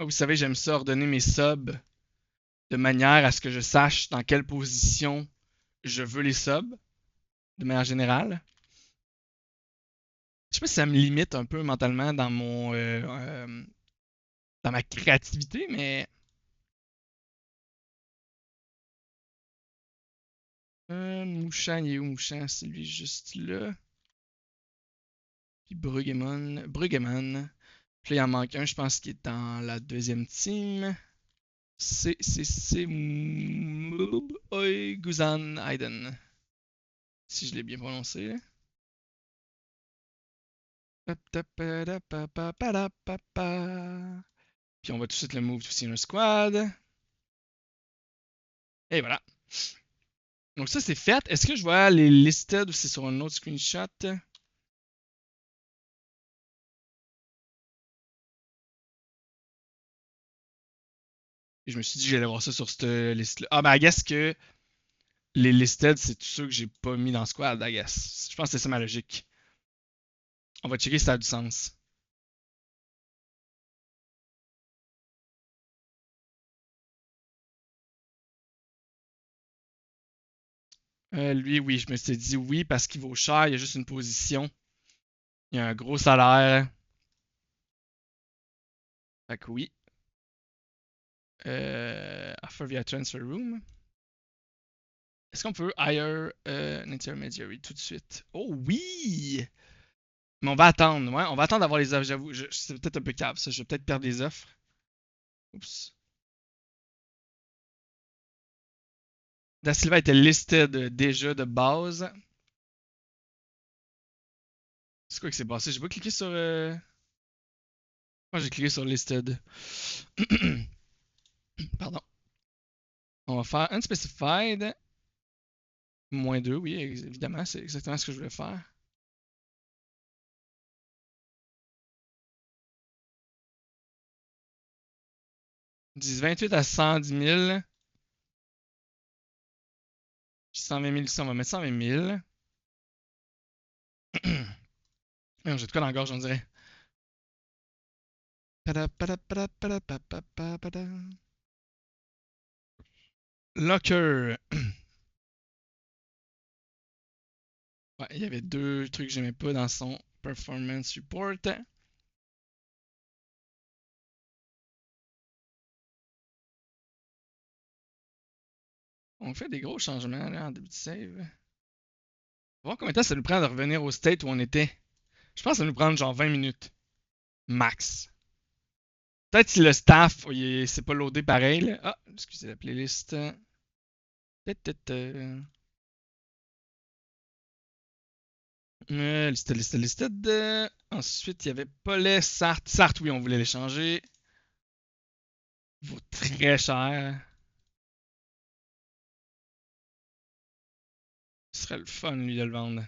Vous savez, j'aime ça ordonner mes subs de manière à ce que je sache dans quelle position je veux les subs, de manière générale. Je sais pas si ça me limite un peu mentalement dans dans ma créativité, mais Mouchan, il est où Mouchan? C'est lui juste là. Puis Bruggeman. Puis là, il en manque un, je pense, qui est dans la deuxième team. C'est Guzan Hayden. Si je l'ai bien prononcé. Là. Puis on va tout de suite le move to senior squad. Et voilà. Donc ça, c'est fait. Est-ce que je vois les listed ou c'est sur un autre screenshot? Et je me suis dit que j'allais voir ça sur cette liste-là. Ah, ben, I guess que les listed, c'est tous ceux que j'ai pas mis dans squad, I guess. Je pense que c'est ça ma logique. On va checker si ça a du sens. Lui, oui, je me suis dit oui parce qu'il vaut cher, il y a juste une position. Il y a un gros salaire. Fait que oui. Offer via transfer room. Est-ce qu'on peut hire an intermediary tout de suite? Oh oui! Mais on va attendre, ouais. On va attendre d'avoir les offres, j'avoue. C'est peut-être un peu cave, ça. Je vais peut-être perdre des offres. Oups. Da Silva était listed déjà de base. C'est quoi qui s'est passé? J'ai pas cliqué sur. Moi, j'ai cliqué sur listed. Pardon. On va faire unspecified. -2, oui, évidemment. C'est exactement ce que je voulais faire. Ils disent 28 à 110 000. Puis 120 000 ici, on va mettre 120 000. J'ai de quoi dans la gorge, on dirait. Locker. Ouais, il y avait deux trucs que j'aimais pas dans son performance report. On fait des gros changements là, en début de save. On va voir combien de temps ça nous prend de revenir au state où on était. Je pense que ça nous prend genre 20 minutes. Max. Peut-être si le staff, c'est pas loadé pareil. Là. Ah, excusez la playlist. Listed. Ensuite, il y avait Paulet, Sartre. Sartre, oui, on voulait l'échanger. Il vaut très cher. Ce serait le fun, lui, de le vendre.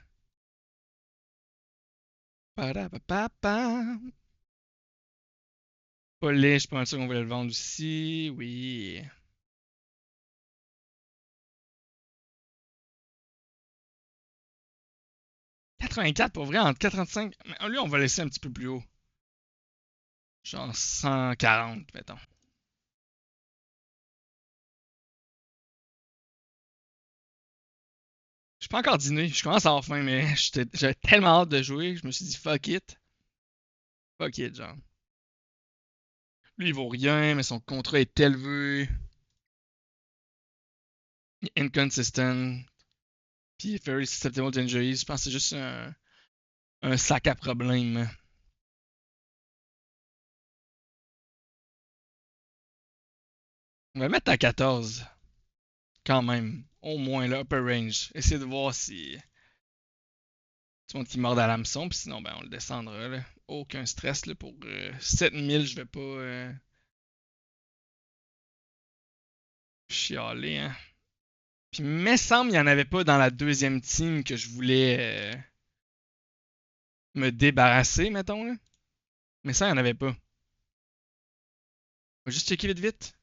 Paulet, je suis pas mal sûr qu'on voulait le vendre aussi. Oui. 84 pour vrai, entre 85. Mais lui, on va laisser un petit peu plus haut. Genre 140, mettons. Je suis pas encore dîné, je commence à avoir faim, mais j'avais tellement hâte de jouer, je me suis dit fuck it. Fuck it, genre. Lui, il vaut rien, mais son contrat est élevé. Inconsistent. Puis very susceptible to injuries. Je pense que c'est juste un sac à problème. On va mettre à 14. Quand même. Au moins, là, upper range. Essayer de voir si tout le monde qui mord à l'hameçon. Puis sinon, ben, on le descendra. Là. Aucun stress là, pour 7000. Je vais pas chialer. Hein. Puis, me semble, il n'y en avait pas dans la deuxième team que je voulais me débarrasser, mettons. Là. Mais ça, il n'y en avait pas. On va juste checker vite vite.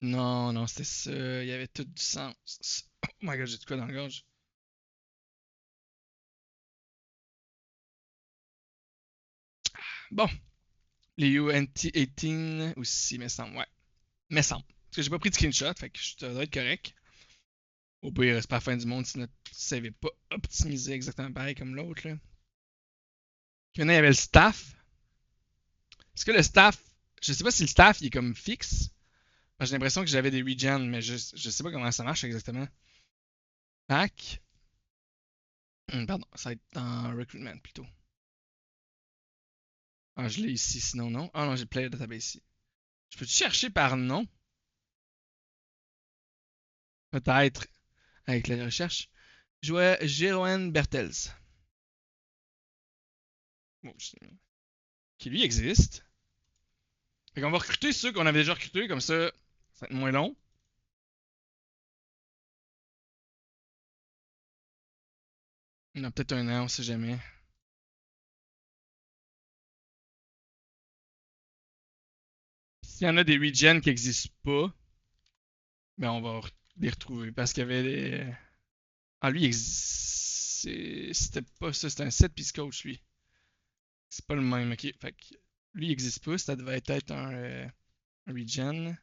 Non, non, c'était ça. Il y avait tout du sens. Oh my god, j'ai de quoi dans la gorge. Bon, les UNT-18 aussi, me semble. Ouais, me semble. Parce que j'ai pas pris de screenshot, fait que ça doit être correct. Au pire, c'est pas la fin du monde si notre save est pas optimisé exactement pareil comme l'autre. Là. Puis maintenant, il y avait le staff. Est-ce que le staff. Je sais pas si le staff il est comme fixe. J'ai l'impression que j'avais des regens, mais je sais pas comment ça marche exactement. Pack. Pardon, ça va être dans Recruitment plutôt. Ah, je l'ai ici, sinon non. Ah non, j'ai Player Database ici. Je peux-tu chercher par nom? Peut-être avec la recherche. Je jouais Jeroen Bertels. Bon, qui lui existe. Fait qu'on va recruter ceux qu'on avait déjà recrutés, comme ça, ça va être moins long. On a peut-être un an, on sait jamais. S'il y en a des regens qui n'existent pas, ben on va les retrouver. Parce qu'il y avait des. Ah, lui, c'était pas ça, c'était un set piece coach, lui. C'est pas le même, ok. Fait que lui, il existe pas, ça devait être un regen.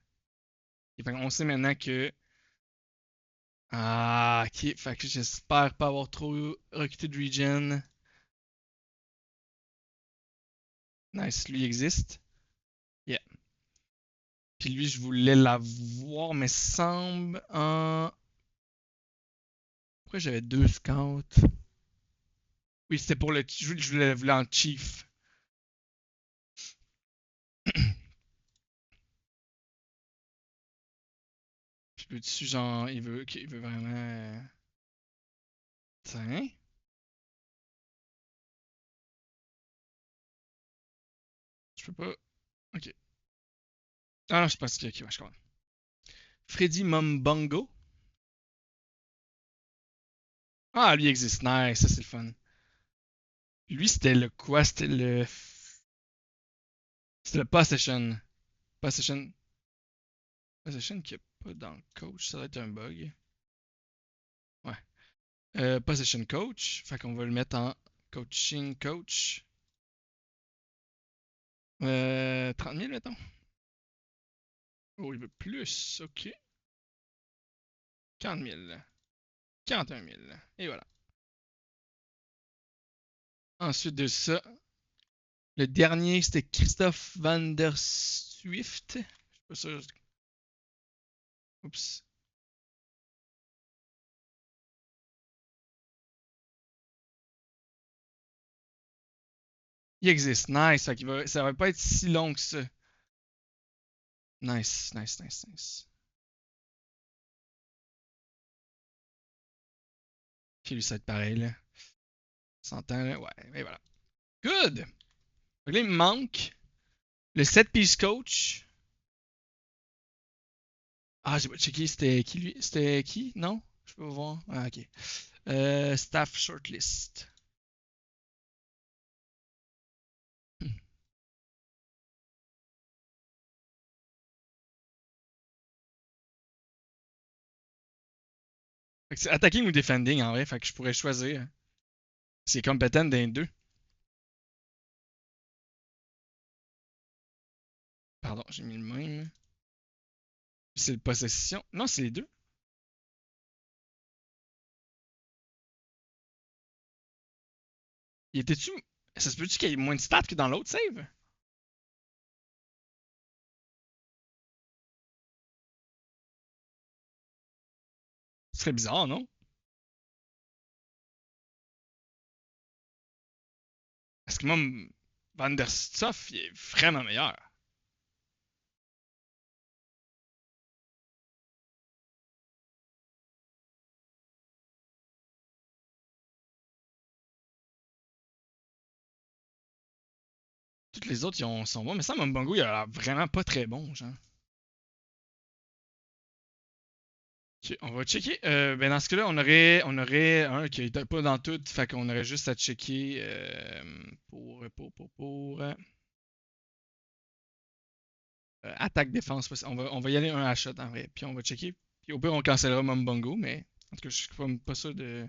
Et fait qu'on sait maintenant que. Ah, ok. Fait que j'espère pas avoir trop recruté de regen. Nice, lui existe. Yeah. Puis lui, je voulais l'avoir, mais semble en. Pourquoi j'avais deux scouts? Oui, c'était pour le. Je voulais en chief. Puis peux-tu, genre, il veut vraiment. Tiens. Je peux pas. Ok. Ah non, je sais pas si. Ok, ouais, je comprends. Freddy Mumbongo. Ah, lui existe. Nice, ça c'est le fun. Lui, c'était le quoi? C'était le. C'était le Possession. Possession. Possession qui est pas dans le coach. Ça doit être un bug. Ouais. Possession coach. Fait qu'on va le mettre en coaching coach. 30 000, mettons. Oh, il veut plus. Ok. 40 000. 41 000. Et voilà. Ensuite de ça, le dernier, c'était Christophe Van der Swift. Je suis pas sûr. Oups. Il existe. Nice. Fait qu'il ça va pas être si long que ça. Nice, nice, nice, nice. Ok, lui, ça va être pareil, là. 100 ans, là. Ouais, et voilà. Good! Fait que là, il me manque le 7-piece coach. Ah, j'ai pas checké, c'était qui, lui? C'était qui? Non? Je peux voir. Ah, ok. Staff shortlist. Fait que c'est attacking ou defending, en vrai. Fait que je pourrais choisir. C'est compétent d'un deux. Pardon, j'ai mis le même. C'est le possession. Non, c'est les deux. Il était-tu. Ça se peut-tu qu'il y ait moins de stats que dans l'autre save? Ce serait bizarre, non? Parce que moi, Van der Stuff, il est vraiment meilleur. Toutes les autres, sont bons. Mais ça, Mbongo, il a l'air vraiment pas très bon, genre. Ok, on va checker. Ben dans ce cas-là, on aurait un qui était pas dans tout. Fait qu'on aurait juste à checker attaque défense. On va y aller un à shot en vrai. Puis on va checker. Puis au pire, on cancellera Mbongo. Mais en tout cas, je suis pas sûr de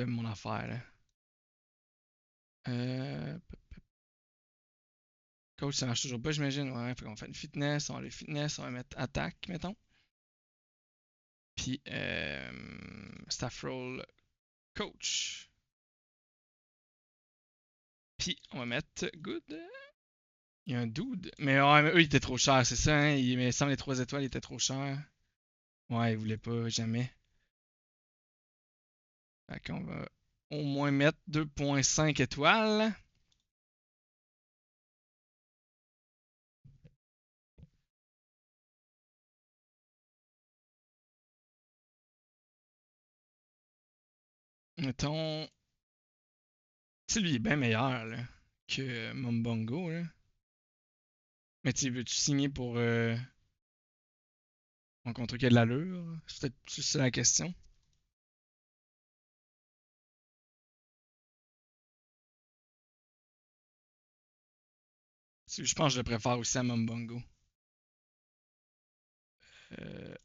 mon affaire. Là. Coach, ça marche toujours pas, j'imagine. Ouais, fait qu'on va faire une fitness, on va aller fitness, on va mettre attaque, mettons. Puis, staff role coach. Puis, on va mettre good. Il y a un dude. Mais ouais, mais eux, ils étaient trop chers, c'est ça, hein? Mais il semble les 3 étoiles, ils étaient trop chers. Ouais, ils voulaient pas, jamais. Fait qu'on va au moins mettre 2.5 étoiles. Mettons. Tu lui est bien meilleur, là, que Mombongo, là. Mais tu veux-tu signer pour un contrat qui a de l'allure? C'est peut-être juste ça la question. Je pense que je le préfère aussi à Mombongo.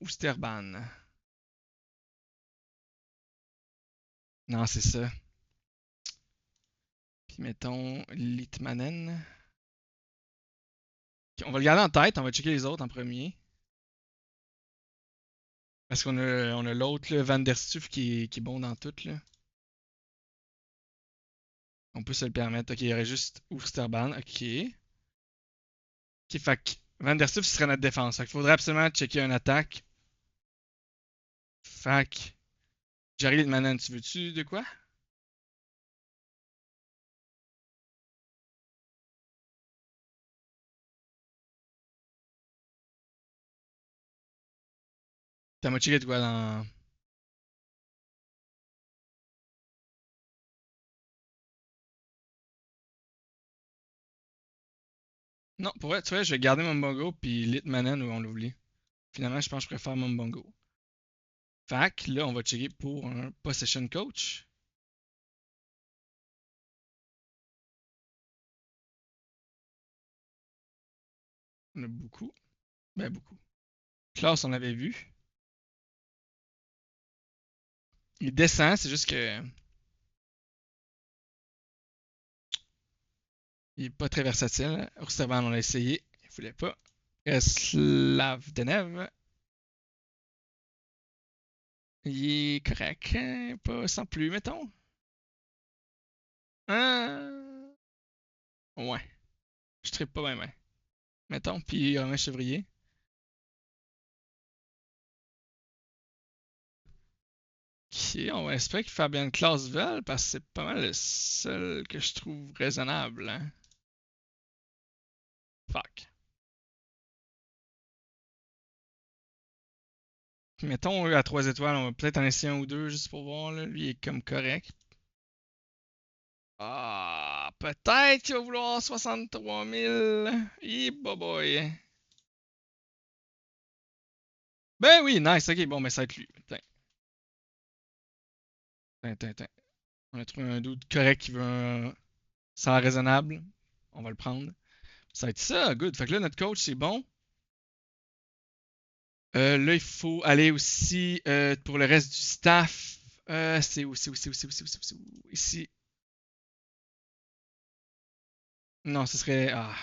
Ousterban. Non, c'est ça. Puis mettons Litmanen. Ok, on va le garder en tête, on va checker les autres en premier. Parce qu'on a l'autre, Van der Stuff, qui est bon dans tout, là. On peut se le permettre. Ok, il y aurait juste Ousterban. Ok. Ok, fait que Van der Stuff, ce serait notre défense. Fait qu'il faudrait absolument checker une attaque. Fait que Jerry Litmanen, tu veux-tu de quoi? T'as checké de quoi dans. Non, pour vrai, tu vois, je vais garder Mombongo puis Litmanen où on l'oublie. Finalement, je pense que je préfère Mombongo. Fait que là, on va checker pour un possession coach. On a beaucoup. Ben, beaucoup. Klaus, on l'avait vu. Il descend, c'est juste que. Il est pas très versatile. Ourservan, on l'a essayé. Il voulait pas. Slav Denev. Il est correct. Hein, pas sans plus, mettons. Hein? Ouais. Je trippe pas bien. Mettons. Puis Romain Chevrier. Ok, on va espérer que Fabien Claus vole parce que c'est pas mal le seul que je trouve raisonnable. Hein. Fuck. Puis mettons à 3 étoiles, on va peut-être en essayer un ou deux juste pour voir. Là. Lui il est comme correct. Ah, peut-être qu'il va vouloir 63 000. Hi, boy. Ben oui, nice. Ok, bon, ben ça va être lui. Tiens. On a trouvé un doute correct qui veut un salaire raisonnable. On va le prendre. Ça va être ça, good. Fait que là, notre coach, c'est bon. Là, il faut aller aussi pour le reste du staff. C'est où, c'est où, c'est où, c'est où, c'est où, c'est où? Ici. Non, ce serait. Ah.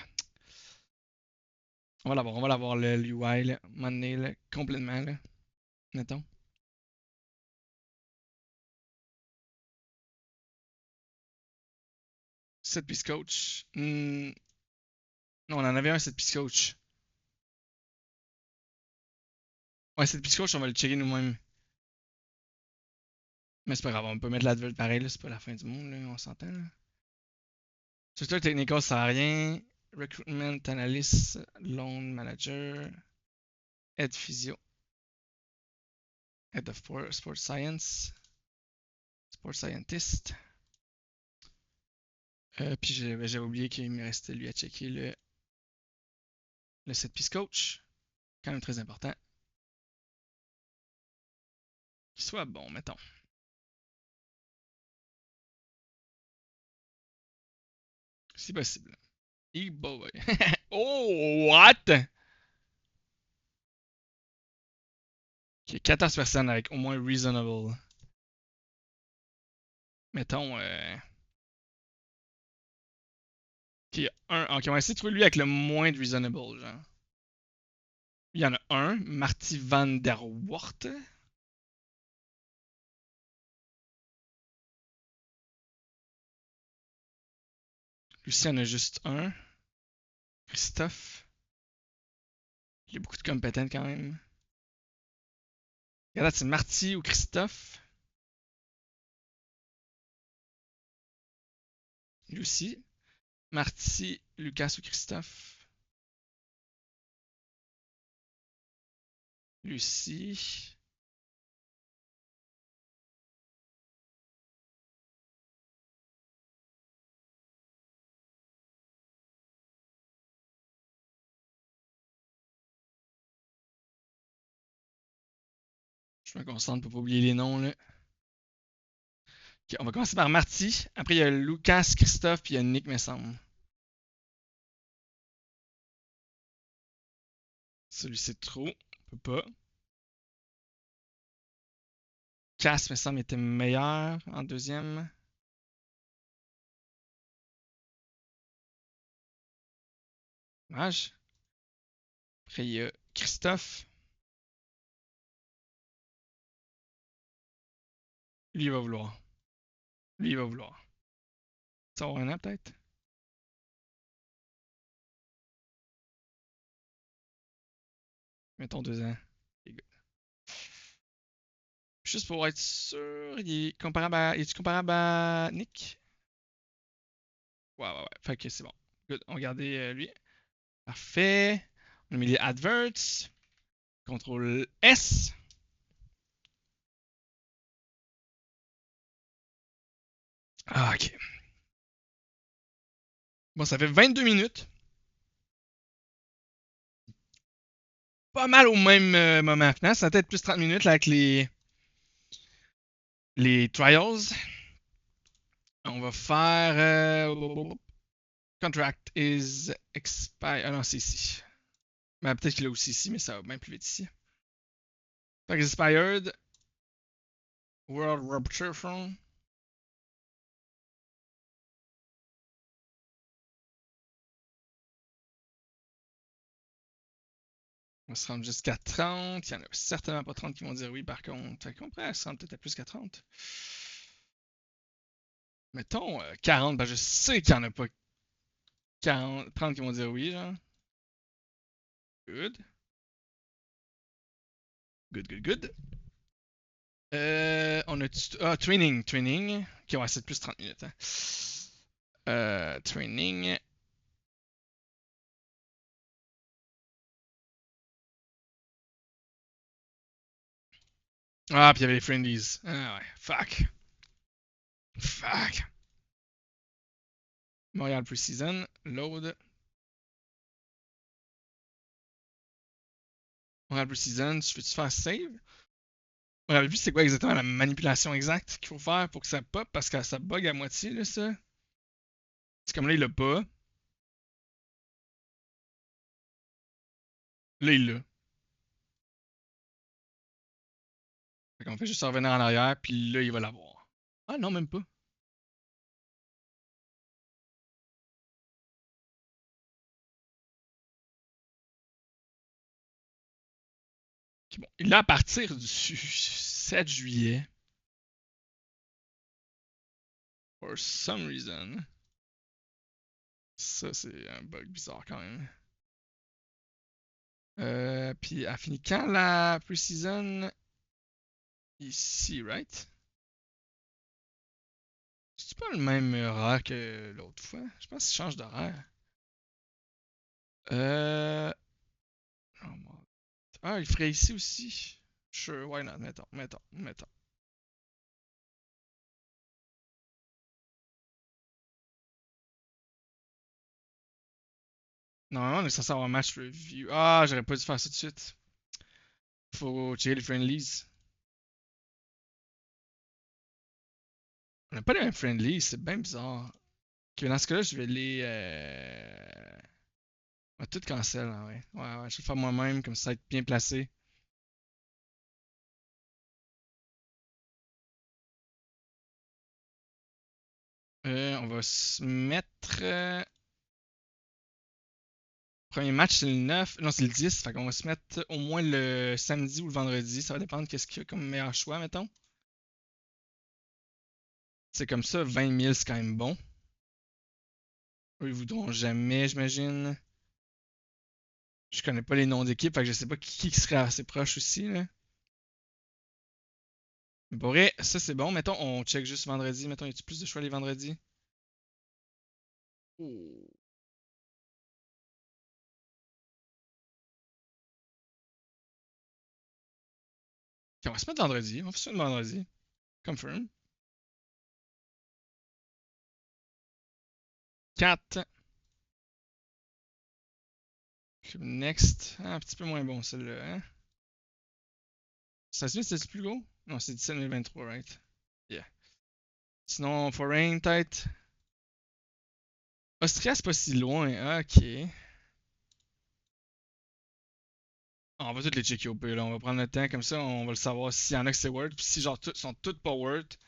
On va l'avoir le UI, là. Mané, là, complètement, là. Mettons. 7 piece coach. Non, on en avait un 7 piece coach. Ouais, 7 piece coach, on va le checker nous-mêmes. Mais c'est pas grave, on peut mettre l'advert pareil, là. C'est pas la fin du monde, là. On s'entend, là. Tutor technical, ça sert à rien. Recruitment analyst, loan manager, head physio, head of sports science, sports scientist. Puis j'avais oublié qu'il me restait lui à checker le set piece coach. Quand même très important. Qu'il soit bon, mettons. Si possible. E-boy. Oh, what? Ok, 14 personnes avec au moins reasonable. Mettons, Ok, ok, on va essayer de trouver lui avec le moins de reasonable, genre. Il y en a un, Marty van der Wart. Lucie en a juste un. Christophe. Il y a beaucoup de compétents quand même. Regarde, c'est Marty ou Christophe. Lucie. Marty, Lucas ou Christophe. Lucie. Je me concentre pour pas oublier les noms là. Ok, on va commencer par Marty. Après, il y a Lucas, Christophe, puis il y a Nick, me semble. Celui-ci c'est trop. On peut pas. Cass, me semble, était meilleur en deuxième. Dommage. Après, il y a Christophe. Lui, il va vouloir. Lui, il va vouloir. Ça va avoir un an, peut-être? Mettons 2 ans. Ok, good. Juste pour être sûr, il est comparable à... est-tu comparable à Nick? Ouais, ouais, ouais. Fait que c'est bon. Good. On va garder lui. Parfait. On a mis les adverts. CTRL S. Ah, ok. Bon, ça fait 22 minutes. Pas mal au même moment final. Ça va peut-être plus 30 minutes là, avec les trials. On va faire. Contract is expired. Ah non, c'est ici. Mais peut-être qu'il est aussi ici, mais ça va bien plus vite ici. Contract expired. World Rupture Phone. On va se rendre jusqu'à 30. Il y en a certainement pas 30 qui vont dire oui, par contre. Fait qu'on pourrait se rendre peut-être à plus qu'à 30. Mettons 40, ben je sais qu'il y en a pas 40, 30 qui vont dire oui, genre. Good. Good, good, good. On a. Ah, training. Training. Ok, ouais, c'est plus 30 minutes. Hein. Training. Ah, puis il y avait les friendlies. Ah ouais, fuck. Fuck. Montréal Preseason. Load. Montréal Preseason. Tu veux-tu faire save? On avait vu c'est quoi exactement la manipulation exacte qu'il faut faire pour que ça pop parce que ça bug à moitié, là, ça. C'est comme là, il l'a pas. Là, il l'a. Fait qu'on fait juste revenir en arrière, puis là, il va l'avoir. Ah non, même pas. Ok, bon. Il l'a à partir du 7 juillet. For some reason. Ça, c'est un bug bizarre quand même. Puis elle finit quand la preseason? Ici, right? C'est pas le même horaire que l'autre fois? Je pense qu'il change d'horaire. Euh... oh, ah, il ferait ici aussi. Sure, why not? Mettons, mettons, mettons. Normalement, on est censé avoir un match review. Ah, j'aurais pas dû faire ça tout de suite. Faut checker les friendlies. On n'a pas les mêmes friendlies, c'est bien bizarre. Ok, dans ce cas-là, je vais les. On va tout cancel, hein, ouais. Ouais, ouais, je vais le faire moi-même, comme ça, être bien placé. On va se mettre. Premier match, c'est le 9. Non, c'est le 10. Fait qu'on va se mettre au moins le samedi ou le vendredi. Ça va dépendre de qu'est-ce qu'il y a comme meilleur choix, mettons. C'est comme ça, 20 000, c'est quand même bon. Eux, ils voudront jamais, j'imagine. Je connais pas les noms d'équipes, fait que je sais pas qui serait assez proche aussi, là. Mais pour vrai, ça c'est bon. Mettons, on check juste vendredi. Mettons, y a-tu plus de choix les vendredis? Oh. Ok, on va se mettre vendredi. On fait ça le vendredi. Confirm. 4. Next. Ah, un petit peu moins bon celle-là, hein? Ça se c'est plus gros? Non, c'est 17 023, right? Yeah. Sinon, foreign, peut-être. Austria, c'est pas si loin. Ah, ok. Ah, on va toutes les checker au pire, là. On va prendre le temps, comme ça, on va le savoir s'il y en a que c'est worth. Puis si, genre, sont toutes pas worth,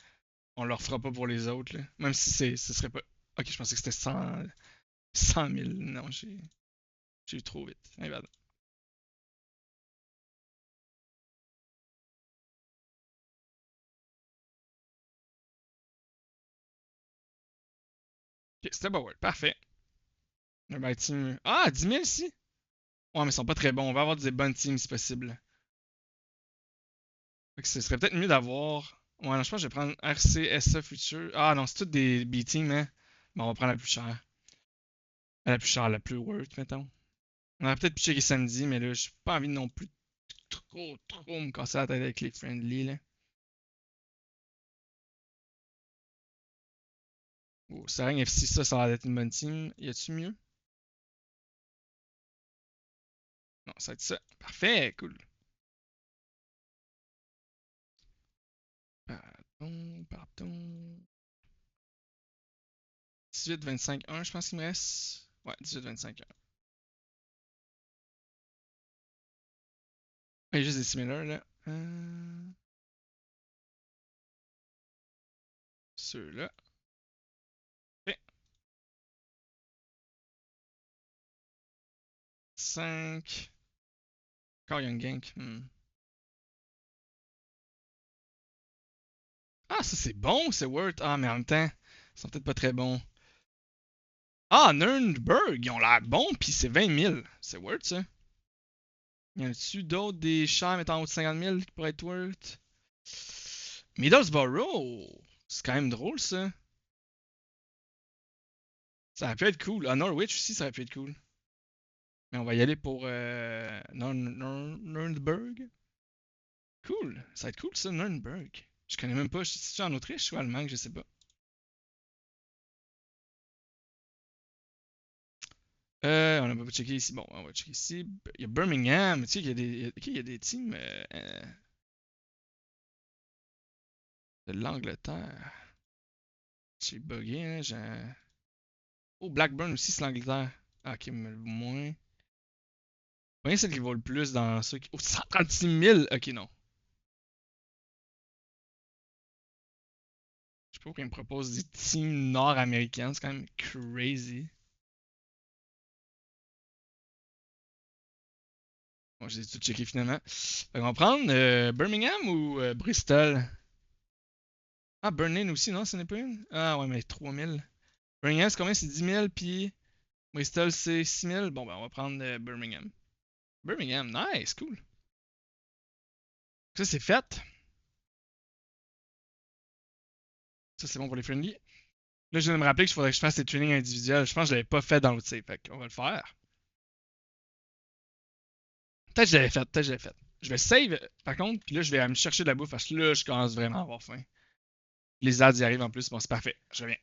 on leur fera pas pour les autres, là. Même si ce serait pas. Ok, je pensais que c'était 100 000. Non, j'ai eu trop vite. My bad. Ok, c'était pas worth. Parfait. Un team. Ah, 10 000 ici? Ouais, mais ils sont pas très bons. On va avoir des bonnes teams si possible. Fait que ce serait peut-être mieux d'avoir. Ouais, non, je pense que je vais prendre RCSA Future. Ah non, c'est toutes des B-teams, hein. Bon, on va prendre la plus chère. La plus chère, la plus worth, mettons. On aurait peut-être pu checker samedi, mais là, j'ai pas envie non plus trop me casser la tête avec les friendly, là. Oh, Sarang FC, ça va être une bonne team. Y a-tu mieux? Non, ça va être ça. Parfait, cool. Pardon. 18-25-1, je pense qu'il me reste. Ouais, 18-25-1. Il y a juste des similaires, là. Ceux-là. Ok. 5. Encore Young Gank. Ah, ça c'est bon, c'est Worth. Ah, mais en même temps, ils sont peut-être pas très bons. Ah, Nürnberg, ils ont l'air bons, pis c'est 20 000. C'est Worth, ça. Y en a-tu d'autres des chars mettant en haut de 50 000 qui pourraient être Worth? Middlesbrough! C'est quand même drôle, ça. Ça aurait pu être cool. Ah, Norwich aussi, ça aurait pu être cool. Mais on va y aller pour Nürnberg. Cool. Ça va être cool, ça, Nürnberg. Je connais même pas. C'est en Autriche ou Allemagne, je sais pas. On n'a pas checké ici. Bon, on va checker ici. Il y a Birmingham. Tu sais, il y a des teams de l'Angleterre. J'ai bugué, hein. Oh, Blackburn aussi, c'est l'Angleterre. Ah, ok, mais moins. Combien c'est qui vaut le plus dans ceux qui. Oh, 136 000! Ok, non. Je sais pas pourquoi ils me proposent des teams nord-américaines. C'est quand même crazy. Bon, j'ai tout checké finalement. Fait qu'on va prendre Birmingham ou Bristol? Ah, Burning aussi, non, ce n'est pas une? Ah, ouais, mais 3000. Birmingham, c'est combien? C'est 10 000, puis Bristol, c'est 6 000. Bon, ben, on va prendre Birmingham. Birmingham, nice, cool. Ça, c'est fait. Ça, c'est bon pour les friendly. Là, je viens de me rappeler qu'il faudrait que je fasse des trainings individuels. Je pense que je l'avais pas fait dans l'autre save. Fait qu'on va le faire. Peut-être que je l'avais fait, peut-être que je l'avais fait. Je vais save, par contre, puis là, je vais aller me chercher de la bouffe parce que là, je commence vraiment à avoir faim. Les ads y arrivent en plus. Bon, c'est parfait. Je reviens.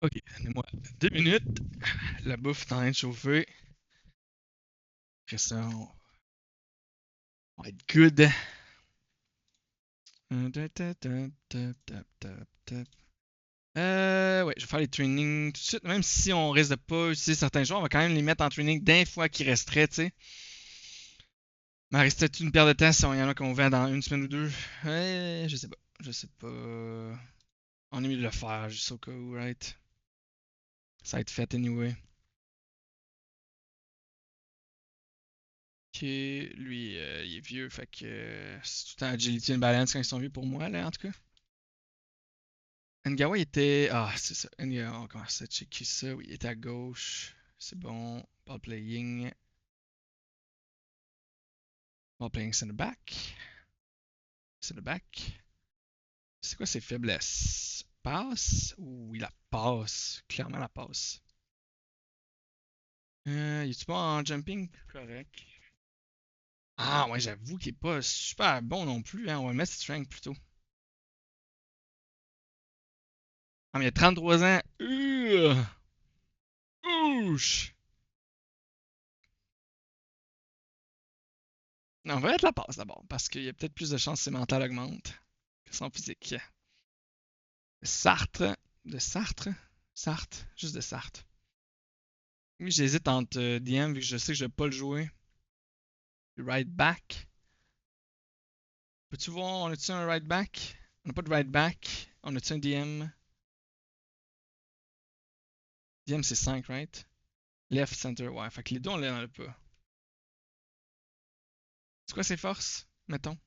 Ok, donnez-moi 2 minutes. La bouffe est en train de chauffer. Après ça, on va être good. Ouais, je vais faire les trainings tout de suite. Même si on risque de pas utiliser certains joueurs, on va quand même les mettre en training d'un fois qui resterait, tu sais. Mais il restait une paire de temps si on y en a qu'on vend dans une semaine ou deux. Ouais, je sais pas. Je sais pas. On est mieux de le faire, juste au cas où, right? Ça va être fait anyway. Ok, lui, il est vieux, fait que c'est tout le temps agility and balance quand ils sont vieux pour moi, là, en tout cas. Ngawa, il était. Ah, c'est ça. Ngawa, on commence à checker ça. Oui, il était à gauche. C'est bon. Ball playing. Ball playing center back. Center back. C'est quoi ses faiblesses? Passe? Oui, la passe. Clairement la passe. Il est-tu bon en jumping? Correct. Ah, ouais, j'avoue qu'il est pas super bon non plus, hein. On va mettre strength plutôt. Ah, mais il a 33 ans. Ouch! Non, on va mettre la passe d'abord, parce qu'il y a peut-être plus de chances que ses mentales augmentent que son physique. Sartre. De Sartre? Sartre. Juste de Sartre. Oui, j'hésite entre DM, vu que je sais que je vais pas le jouer. Right back. Peux-tu voir, on a-tu un right back? On n'a pas de right back. On a-tu un DM? DM c'est 5, right? Left, center, ouais. Fait que les deux, on l'en a pas. C'est quoi ses forces, mettons?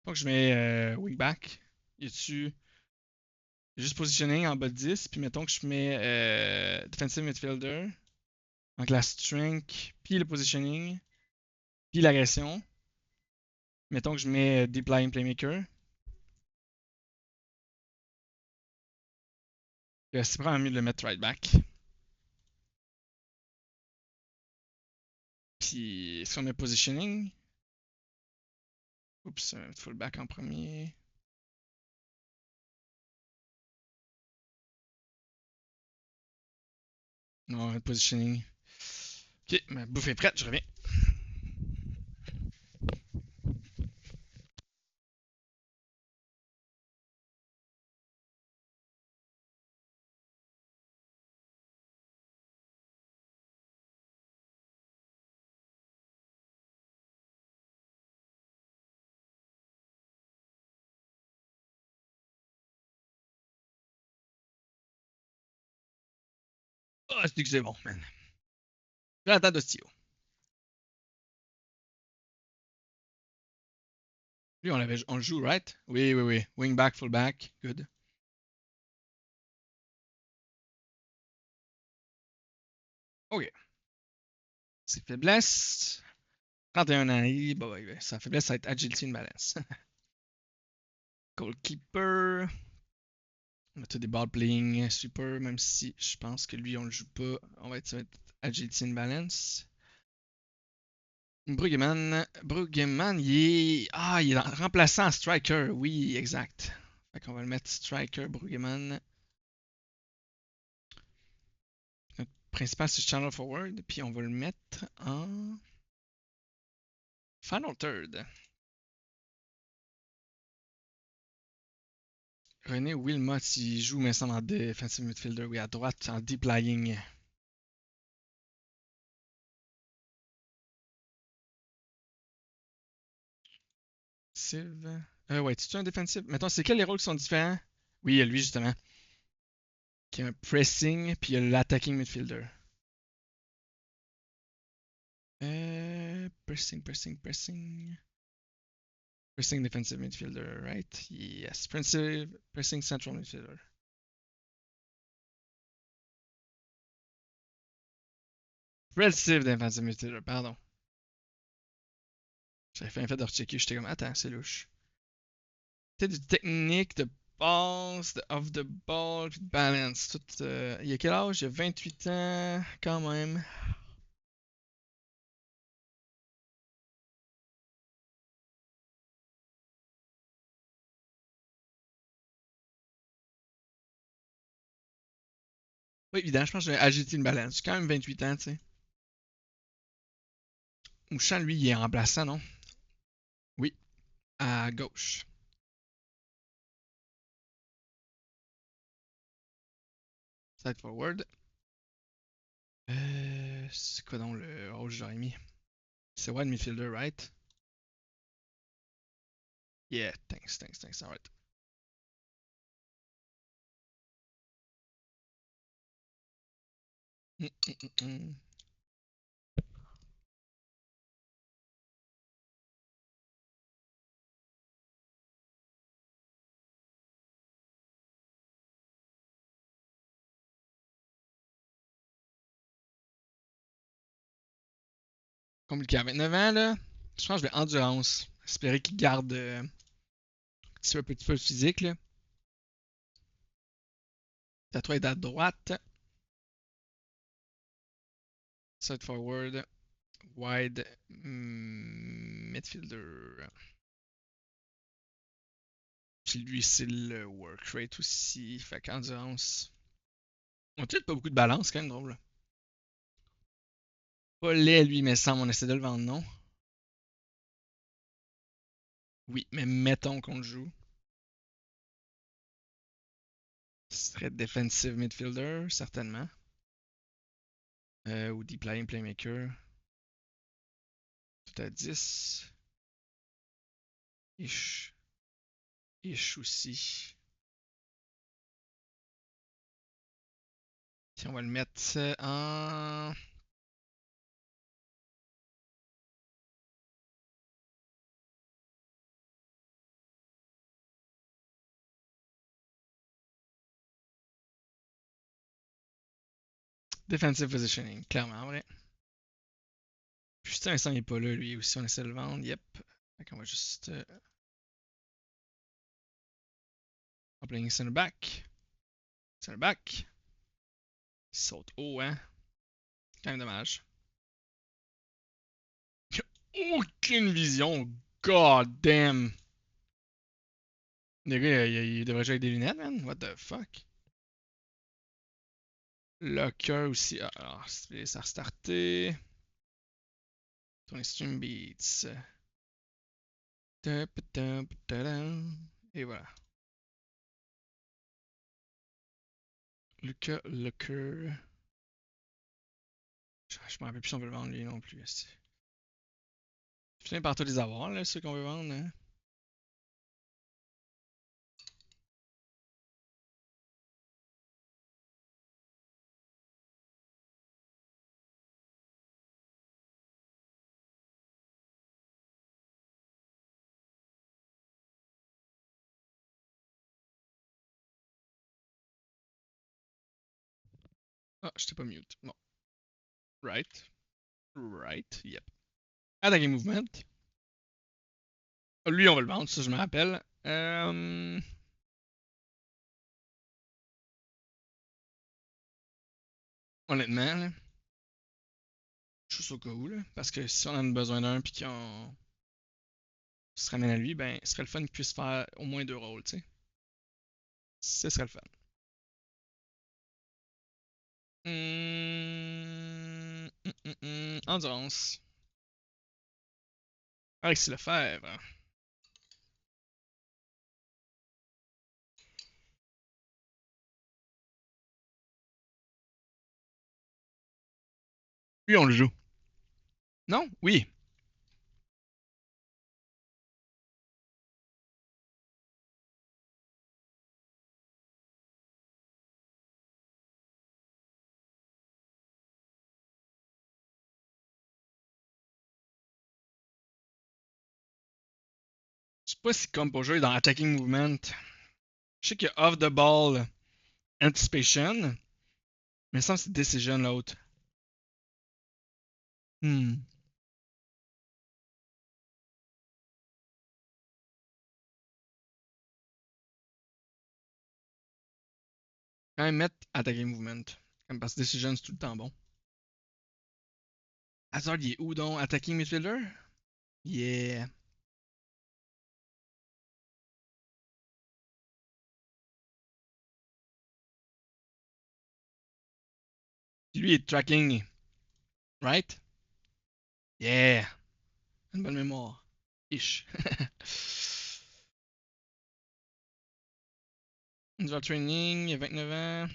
Donc je mets wingback. Y a-tu juste positioning en bas de 10, puis mettons que je mets defensive midfielder. Donc la strength, puis le positioning, puis l'agression. Mettons que je mets deep lying playmaker. C'est probablement mieux de le mettre right back. Puis est-ce qu'on met positioning? Oups, fullback en premier. Non, positioning. Ok, ma bouffe est prête, je reviens. Oh, c'est que c'est bon, man. J'attends d'Ostio. Lui, on le joue, right? Oui, oui, oui. Wingback, fullback, good. Ok. Ses faiblesses. 31 ans. Bah, ouais, sa faiblesse, ça va être agility and balance. Goalkeeper. On a tout des ball playing super, même si je pense que lui, on le joue pas. Ça va être agility and balance. Bruggeman, il est remplaçant en striker. Oui, exact. Fait qu'on va le mettre striker, Bruggeman. Notre principal, c'est channel forward. Puis on va le mettre en final third. René Wilmot, il joue, mais ça en defensive midfielder. Oui, à droite, en deep lying. Defensive. Ouais, tu es un défensif? Mettons, c'est quels les rôles qui sont différents? Oui, il y a lui, justement. Qui a un pressing, puis il y a l'attacking midfielder. Pressing. Pressing defensive midfielder, right? Yes. Pressing central midfielder. Pressive defensive midfielder, pardon. J'avais fait un fait de rechecker, j'étais comme, attends, c'est louche. Peut-être du technique, de passe, de off the ball, puis de balance. Tout, il y a quel âge? Il y a 28 ans, quand même. Pas évident, je pense que je vais agiter une balance. J'ai quand même 28 ans, tu sais. Mouchant, lui, il est remplaçant, non? Oui, à gauche. Side forward. C'est quoi donc le rôle que j'aurais mis? C'est wide midfielder, right? Yeah, thanks, alright. Mm, mm, mm, mm. Compliqué. À 29 ans, là, je pense que je vais endurance. Espérer qu'il garde un petit peu de physique, là. À toi est à droite. Side forward. Wide midfielder. Puis lui, c'est le work rate aussi. Fait qu'endurance. On a peut-être pas beaucoup de balance, quand même drôle. Pas laid, lui, mais semble on essaie de le vendre, non? Oui, mais mettons qu'on le joue. Ce serait defensive midfielder, certainement. Ou deep lying playmaker. Tout à 10. Ish. Ish aussi. Tiens, on va le mettre en defensive positioning, clairement, en vrai. Justin Vincent il est pas là, lui aussi, on essaie de le vendre. Yep. Fait qu'on va juste. Playing center back. Center back. Il saute haut, hein. Quand même dommage. Il a aucune vision. God damn. Le gars, il devrait jouer avec des lunettes, man. What the fuck? Locker aussi. Ah, alors, ça a restarté. Ton stream beats. Et voilà. Locker. Je me rappelle plus si on veut le vendre lui non plus. Je finis par tous les avoir, là, ceux qu'on veut vendre. Hein. Ah, je t'ai pas mute. Bon. Right. Right. Yep. Attacking movement. Lui, on va le vendre, ça je me rappelle. Honnêtement, là, juste au cas où, là, parce que si on en a besoin d'un puis qu'on se ramène à lui, ben, ce serait le fun qu'il puisse faire au moins deux rôles, tu sais. Ce serait le fun. Endurance. Alexis Lefebvre. Lui, on le joue. Non? Oui. Je sais pas si comme pour jouer dans Attacking Movement. Je sais qu'il y a Off the Ball Anticipation. Mais ça me semble que c'est Decision l'autre. Hmm. Quand même mettre Attacking Movement. Comme parce que Decision, c'est tout le temps bon. Hazard, il est où donc? Attacking Midfielder? Yeah. Lui est tracking, right? Yeah! Une bonne mémoire. Ish. Dual training, il a 29 ans.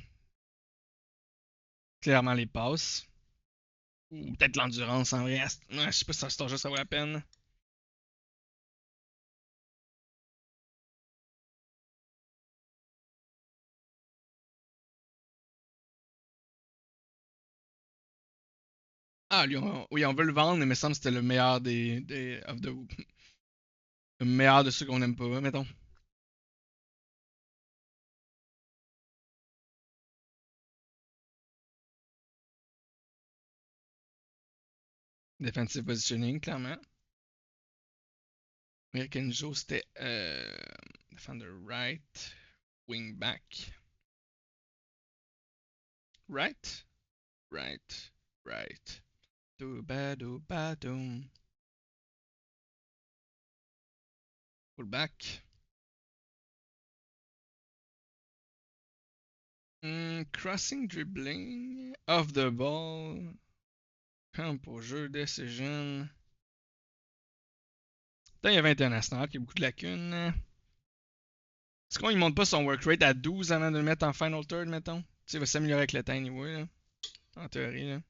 Clairement les passes. Ou peut-être l'endurance en vrai. Ouais, je sais pas si ça se ça vaut la peine. Ah, lui, oui, on veut le vendre, mais il me semble que c'était le meilleur le meilleur de ceux qu'on aime pas, mettons. Defensive positioning, clairement. American Joe, c'était defender right, wing back. Right? Right. Right. Do ba do ba doom. Full back. Crossing dribbling. Off the ball. Camp au jeu, decision. Putain, il y a 21 instants, il y a beaucoup de lacunes. Est-ce qu'on ne monte pas son work rate à 12 avant de le mettre en final third, mettons? Tu sais, il va s'améliorer avec le temps anyway, là. En théorie, là.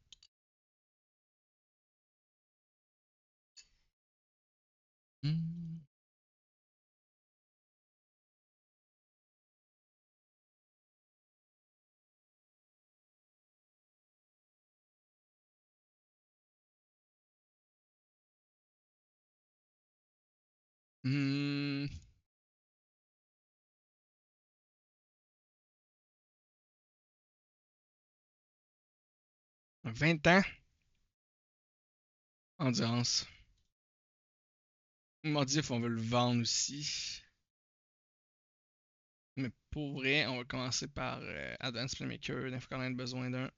Hmm. 20 ans. Endurance. Mordif, on veut le vendre aussi. Mais pour vrai, on va commencer par Advanced Playmaker. Il faut qu'on ait besoin d'un.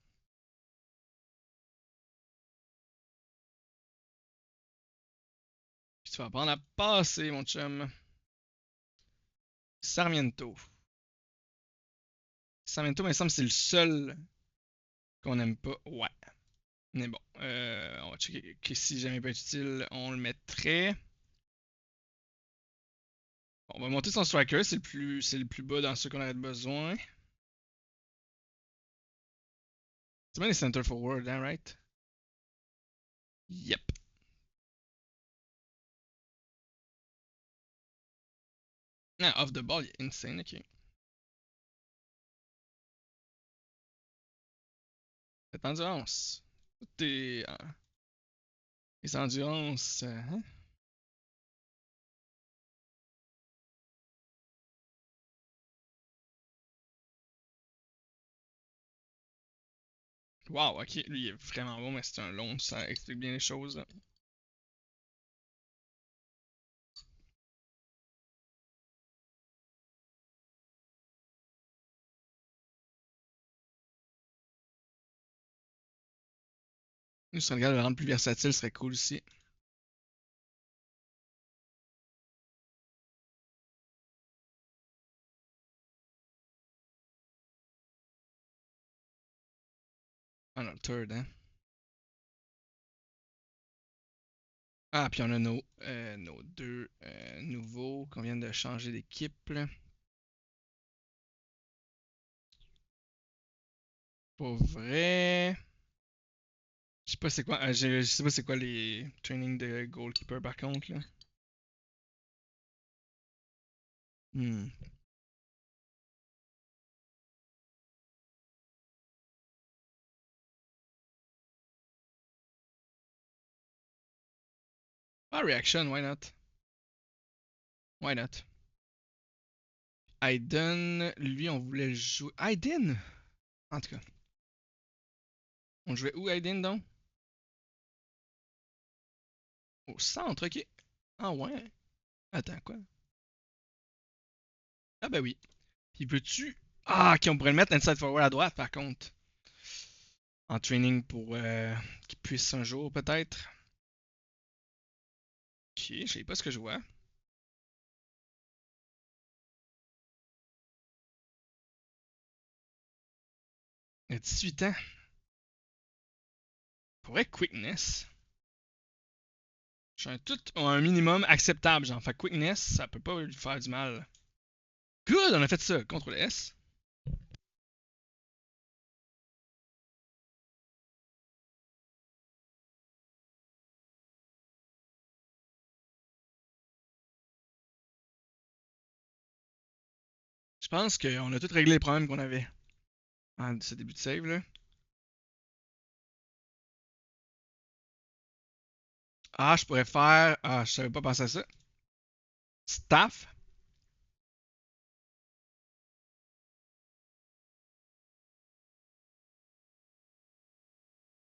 Puis tu vas apprendre à passer, mon chum. Sarmiento. Sarmiento, il me semble que c'est le seul qu'on aime pas. Ouais. Mais bon, on va checker que si jamais il peut être utile, on le mettrait. Bon, on va monter son striker, c'est le plus bas dans ceux qu'on aurait besoin. C'est bien les center forward, hein, right? Yep. Ah, off the ball, il est insane, ok. Cette endurance. Tout est. Les endurances. Hein? Wow, ok, lui il est vraiment bon, mais c'est un long, ça explique bien les choses, là. Nous, si on regarde le rendre plus versatile, ce serait cool aussi. Ah non, le third, hein. Ah, puis on a nos deux nouveaux qu'on vient de changer d'équipe, là. Pour vrai. Je sais pas c'est quoi. Je sais pas c'est quoi les trainings de goalkeeper par contre, là. Hmm. Ah, reaction, why not? Why not? Aiden, lui, on voulait le jouer. Aiden! En tout cas. On jouait où, Aiden, donc? Au centre, ok. Ah ouais. Attends, quoi? Ah ben oui. Puis peux-tu. Ah, ok, on pourrait le mettre inside forward à droite, par contre. En training pour qu'il puisse un jour, peut-être. Ok, je sais pas ce que je vois. Il a 18 ans. Pour vrai, quickness. J'ai un minimum acceptable, genre. Fait quickness, ça peut pas lui faire du mal. Good, on a fait ça. CTRL S. Je pense qu'on a tout réglé les problèmes qu'on avait en ce début de save, là. Ah, je pourrais faire. Ah, je savais pas penser à ça. Staff.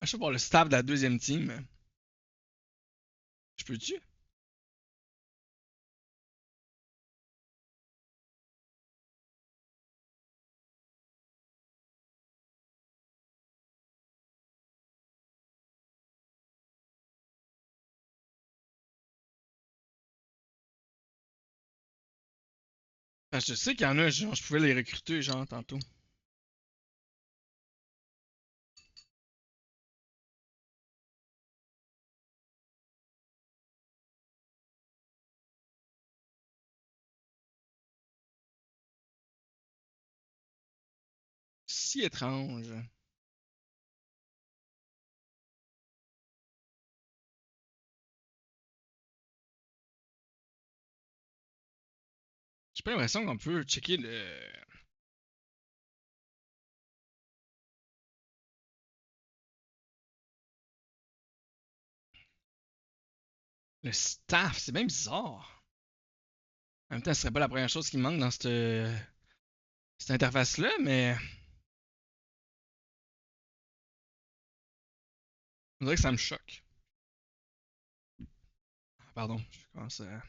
Ah, je sais pas, le staff de la deuxième team. Je peux-tu? Parce que je sais qu'il y en a, genre, je pouvais les recruter, genre, tantôt. Si étrange. J'ai pas l'impression qu'on peut checker le staff. C'est bien bizarre. En même temps, ce serait pas la première chose qui manque dans cette interface-là, mais on dirait que ça me choque. Pardon, je commence à.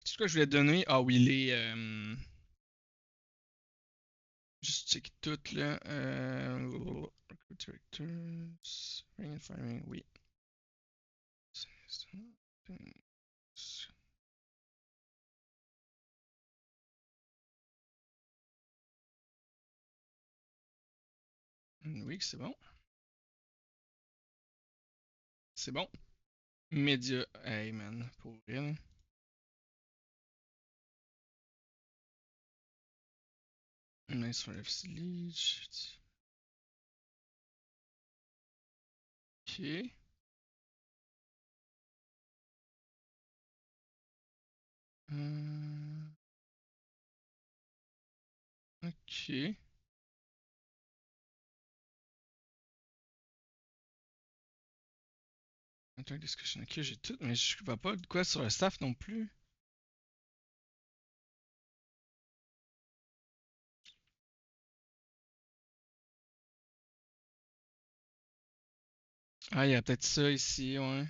C'est quoi que je voulais te donner? Ah oui, juste check tout là. Directors. Ring and firing, oui. Oui, c'est bon. C'est bon. Média. Hey man, pour vrai. Nice for FC Leech. Ok. Euh, ok. Interact discussion. Ok, j'ai tout, mais je vois pas de quoi sur le staff non plus. Ah, il y a peut-être ça ici, ouais.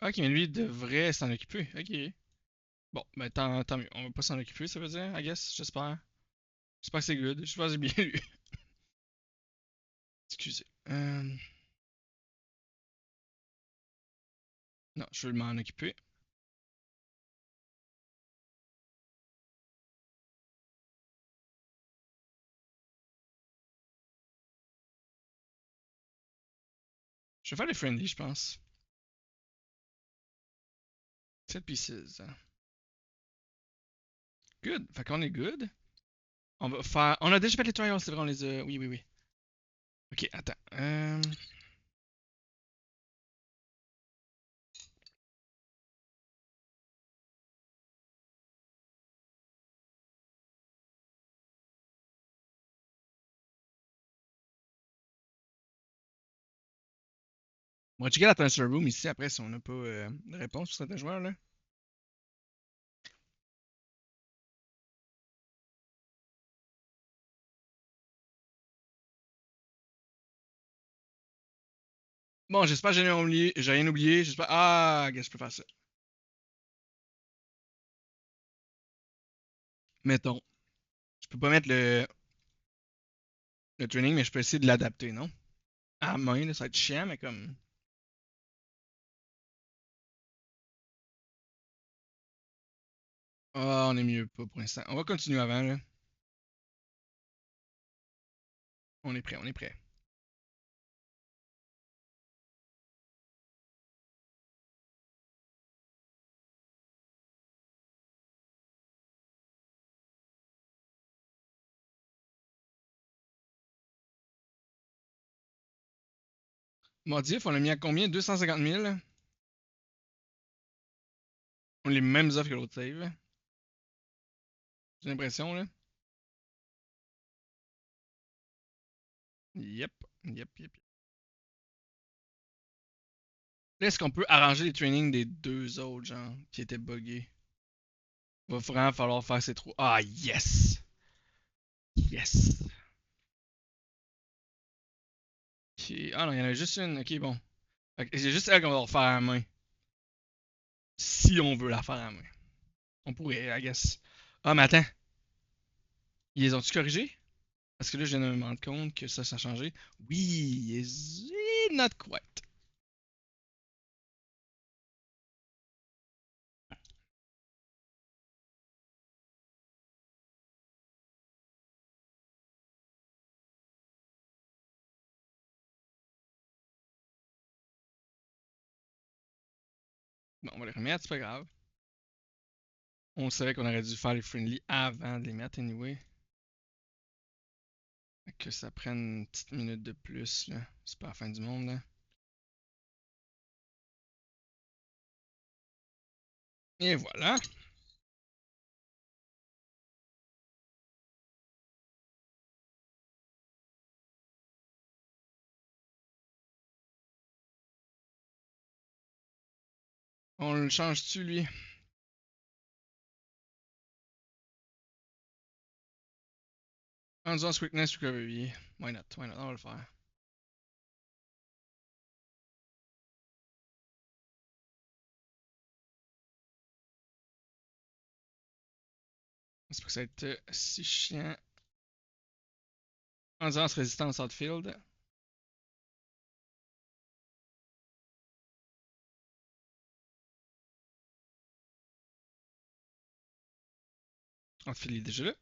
Ok, mais lui il devrait s'en occuper. Ok. Bon, ben tant mieux. On va pas s'en occuper, ça veut dire, I guess, j'espère. J'espère que c'est good. J'espère que c'est bien lui. Excusez. Non, je veux m'en occuper. Je vais faire les friendly, je pense. 7 pieces. Good. Fait qu'on est good. On va faire. On a déjà fait les trials, c'est vrai, on les a. Oui, oui, oui. Ok, attends. On va checker la transfer room ici après si on n'a pas de réponse pour certains joueurs là. Bon, j'espère que j'ai rien oublié. J'espère. Ah, qu'est-ce que je peux faire ça? Mettons. Je peux pas mettre le training, mais je peux essayer de l'adapter, non? À main, là, ça va être chiant, mais comme. Ah, on est mieux pas pour l'instant. On va continuer avant, là. On est prêt, on est prêt. Mordif, on l'a mis à combien? 250 000? On a les mêmes offres que l'autre save. J'ai l'impression, là. Yep. Yep, yep, yep. Là, est-ce qu'on peut arranger les trainings des deux autres, genre, qui étaient buggés? Va vraiment falloir faire ces trois. Ah, yes! Yes! Ok. Ah non, il y en a juste une. Ok, bon. C'est juste elle qu'on va refaire à la main. Si on veut la faire à la main. On pourrait, I guess. Ah, mais attends. Ils les ont-tu corrigés? Parce que là, je viens de me rendre compte que ça a changé. Oui, is not quite. Bon, on va les remettre, c'est pas grave. On savait qu'on aurait dû faire les friendly avant de les mettre, anyway. Fait que ça prenne une petite minute de plus, là. C'est pas la fin du monde, là. Et voilà. On le change-tu, lui? Endurance, Quickness, Recovery. Why not? Why not? On va le faire. C'est pour que ça va être si chiant. Endurance, Résistance, Outfield. Outfield, il est déjà là.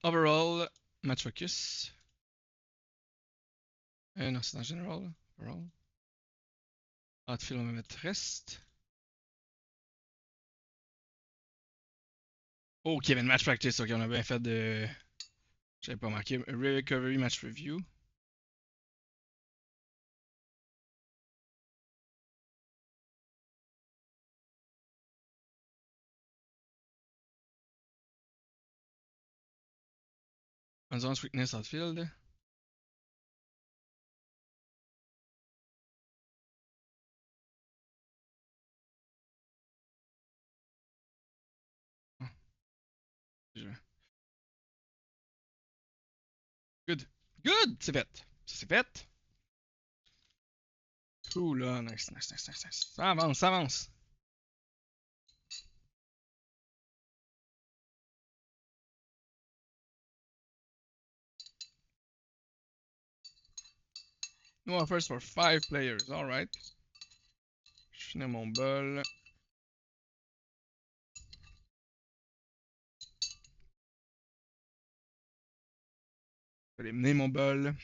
Overall, Match Focus. Non, c'est dans General. Overall. Outfield, on va mettre Rest. Oh, ok, il y avait une match practice. Ok, on a bien fait de. J'avais pas marqué. Recovery Match Review. Endurance, Weakness, Outfield. Oh, good. Good! C'est fait. Ça c'est fait. Cool, là. Nice, nice, nice, nice, nice. Ça avance, ça avance. No offers for 5 players. Alright. Je finis mon bol. Je vais aller mener mon bol.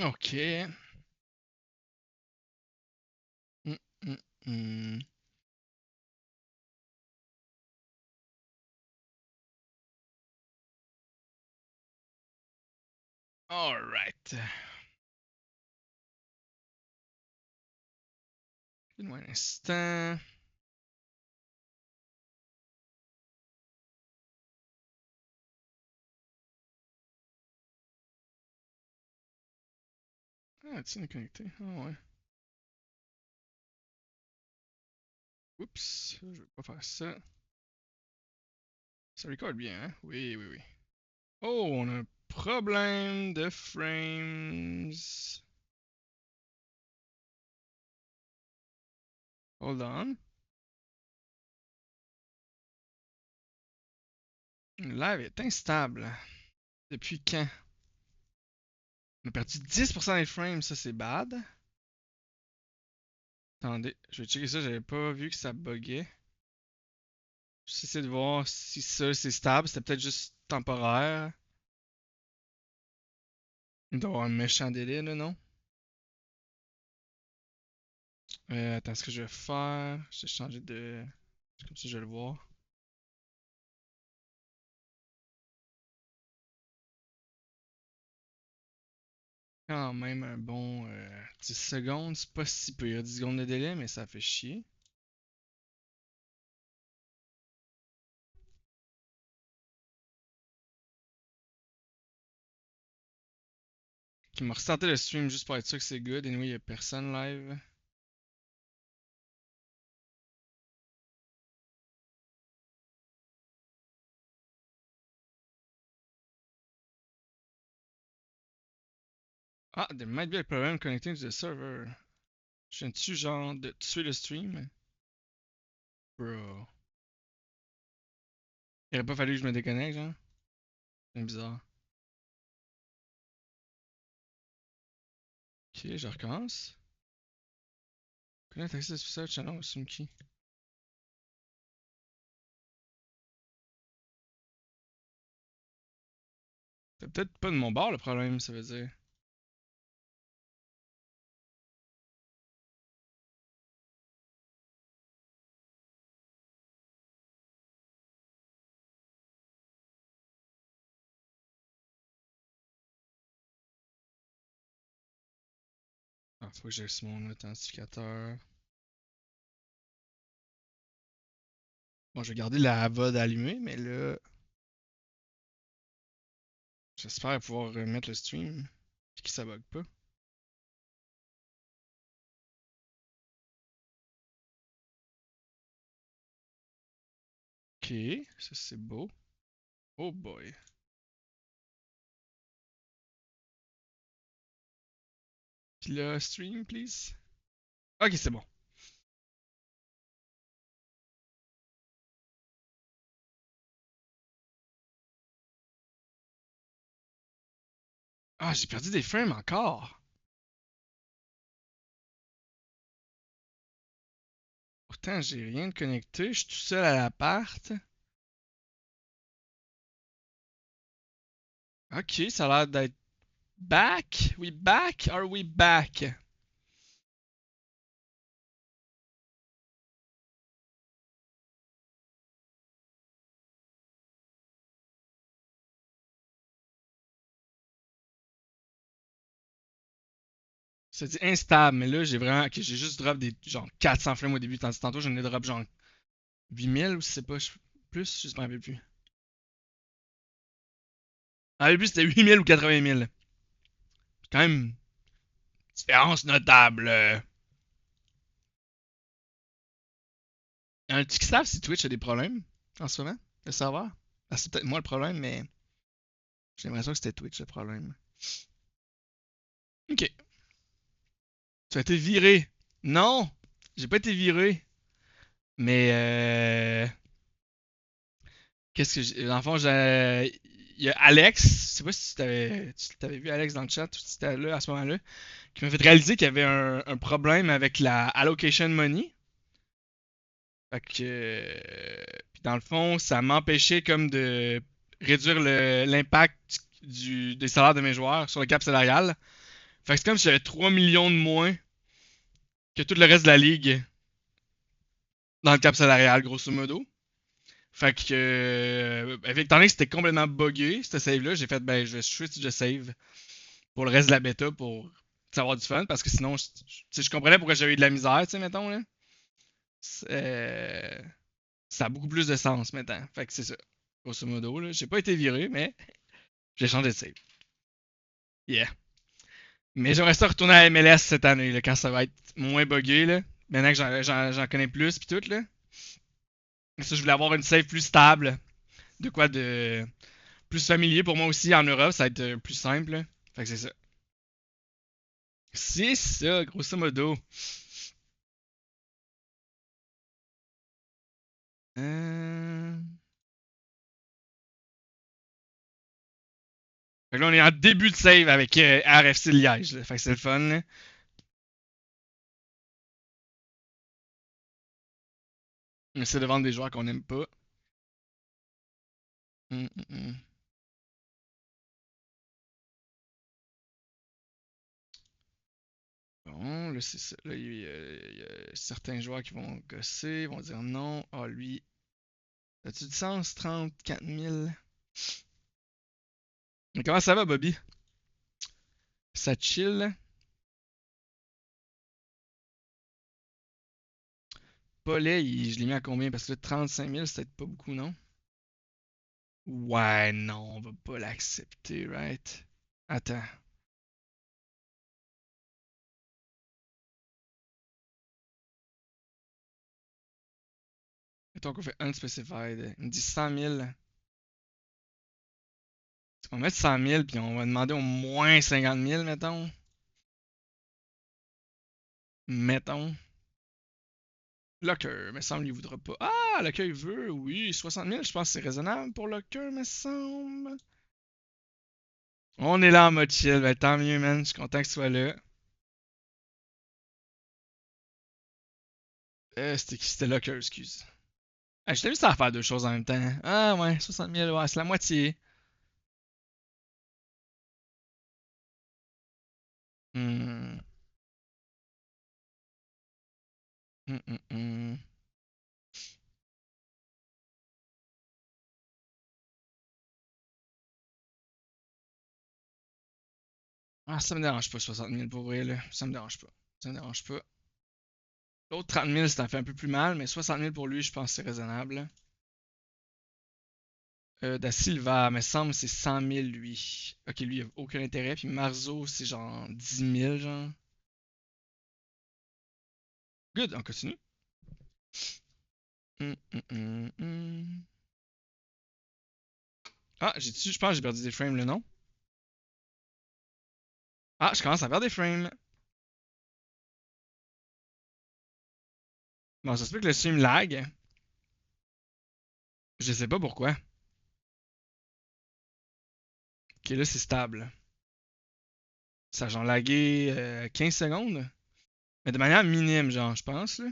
Ok. Mm, mm, mm. Alright. Donne-moi un instant. Ah, tu es connecté. Ah ouais. Oups, je vais pas faire ça. Ça record bien, hein? Oui, oui, oui. Oh, on a un problème de frames. Hold on. Le live est instable. Depuis quand? On a perdu 10% des frames, ça c'est bad. Attendez, je vais checker ça, j'avais pas vu que ça buguait. J'essaie de voir si ça c'est stable, c'était peut-être juste temporaire. Il doit y avoir un méchant délai là, non? Attends, ce que je vais faire, je vais changer de... Comme ça je vais le voir. Quand même un bon 10 secondes, c'est pas si peu, 10 secondes de délai, mais ça fait chier. Qui m'a restarté le stream juste pour être sûr que c'est good. Anyway, il y a personne live. Ah, there might be a problem connecting to the server. Je viens-tu genre de tuer le stream? Bro. Il aurait pas fallu que je me déconnecte, genre? C'est bizarre. Ok, je recommence. Connect access to search channel, assume key. C'est peut-être pas de mon bord le problème, ça veut dire. Ah, faut que j'aille sur mon authentificateur. Bon, je vais garder la VOD allumée, mais là, j'espère pouvoir remettre le stream. Puis que ça bug pas. Ok, ça c'est beau. Oh boy. Puis là, stream, please. Ok, c'est bon. Ah, j'ai perdu des frames encore. Pourtant, j'ai rien de connecté. Je suis tout seul à l'appart. Ok, ça a l'air d'être back. We back? Are we back? Ça dit instable, mais là, j'ai vraiment. Ok, j'ai juste drop des genre 400 frames au début. Tandis que tantôt, j'en ai drop genre 8000 ou c'est pas plus, je m'en rappelle plus. Ah, au début, c'était 8000 ou 80 000. C'est quand même différence notable. Un petit qui savent si Twitch a des problèmes en ce moment, le serveur. Ah, c'est peut-être moi le problème, mais j'ai l'impression que c'était Twitch le problème. Ok. Tu as été viré. Non, j'ai pas été viré. Mais qu'est-ce que j'ai. Dans le fond, il y a Alex, je sais pas si tu t'avais vu Alex dans le chat, ou si t'étais là à ce moment-là, qui m'a fait réaliser qu'il y avait un problème avec la allocation money. Fait que, puis dans le fond, ça m'empêchait comme de réduire l'impact des salaires de mes joueurs sur le cap salarial. Fait que c'est comme si j'avais 3 millions de moins que tout le reste de la ligue dans le cap salarial, grosso modo. Fait que, étant donné que c'était complètement buggé, ce save-là, j'ai fait, ben, je vais switch de save pour le reste de la bêta pour avoir du fun parce que sinon, je comprenais pourquoi j'avais eu de la misère, tu sais, mettons, là. Euh, ça a beaucoup plus de sens maintenant. Fait que c'est ça. Grosso modo, là. J'ai pas été viré, mais j'ai changé de save. Yeah. Mais j'aimerais ça retourner à MLS cette année, là, quand ça va être moins buggé, là. Maintenant que j'en connais plus, pis tout, là. Ça, je voulais avoir une save plus stable. De quoi de plus familier pour moi aussi en Europe, ça va être plus simple, là. Fait que c'est ça. C'est ça, grosso modo. Euh... Fait que là, on est en début de save avec RFC Liège, là. Fait que c'est le fun, là. On essaie de vendre des joueurs qu'on aime pas. Hum, hum, hum. Bon, là, c'est ça. Là, il y a certains joueurs qui vont gosser, vont dire non. Ah, lui, as-tu du sens? 34 000. Mais comment ça va, Bobby? Ça chill? Paulet, je l'ai mis à combien? Parce que là, 35 000, c'est peut-être pas beaucoup, non? Ouais, non, on va pas l'accepter, right? Attends. Mettons qu'on fait unspecified. Il me dit 100 000. On va mettre 100 000, puis on va demander au moins 50 000, mettons. Mettons. Locker, me semble, il voudra pas. Ah, Locker, il veut, oui. 60 000, je pense que c'est raisonnable pour Locker, me semble. On est là en mode chill, ben tant mieux, man. Je suis content que tu sois là. C'était qui? C'était Locker, excuse. Ah, je t'ai vu ça faire deux choses en même temps. Ah ouais, 60 000, ouais, c'est la moitié. Hmm. Hmm, hmm, hmm. Ah, ça me dérange pas, 60 000 pour vrai, là. Ça me dérange pas. Ça me dérange pas. L'autre 30 000, ça fait un peu plus mal, mais 60 000 pour lui, je pense que c'est raisonnable. Da Silva, me semble, c'est 100 000 lui. Ok, lui, il a aucun intérêt. Puis Marzo, c'est genre 10 000, genre. Good, on continue. Hum, hum, hum, hum. Ah, je pense que j'ai perdu des frames, le nom. Ah, je commence à perdre des frames. Bon, ça se peut que le stream lag. Je sais pas pourquoi. Ok, là, c'est stable. Ça a genre lagué 15 secondes. Mais de manière minime, genre, je pense, là.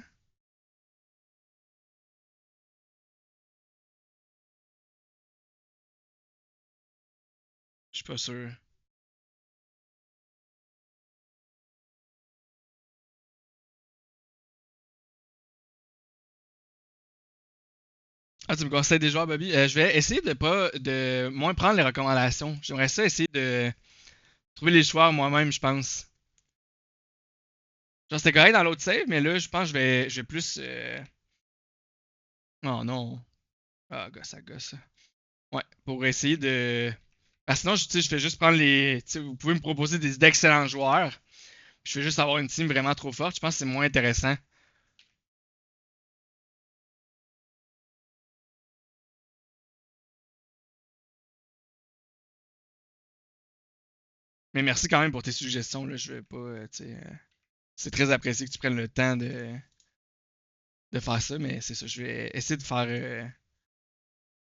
Je suis pas sûr. Ah, tu me conseilles des joueurs, Bobby? Je vais essayer de pas de moins prendre les recommandations. J'aimerais ça essayer de trouver les choix moi-même, je pense. Genre, c'était correct dans l'autre save, mais là, je pense que je vais plus. Oh non. Ah, gosse, ça gosse. Ouais, pour essayer de. Parce que sinon, tu sais, je fais juste prendre les. Tu sais, vous pouvez me proposer d'excellents joueurs. Je fais juste avoir une team vraiment trop forte. Je pense que c'est moins intéressant. Mais merci quand même pour tes suggestions. Là. Je vais pas. Tu sais, c'est très apprécié que tu prennes le temps de faire ça, mais c'est ça. Je vais essayer de faire.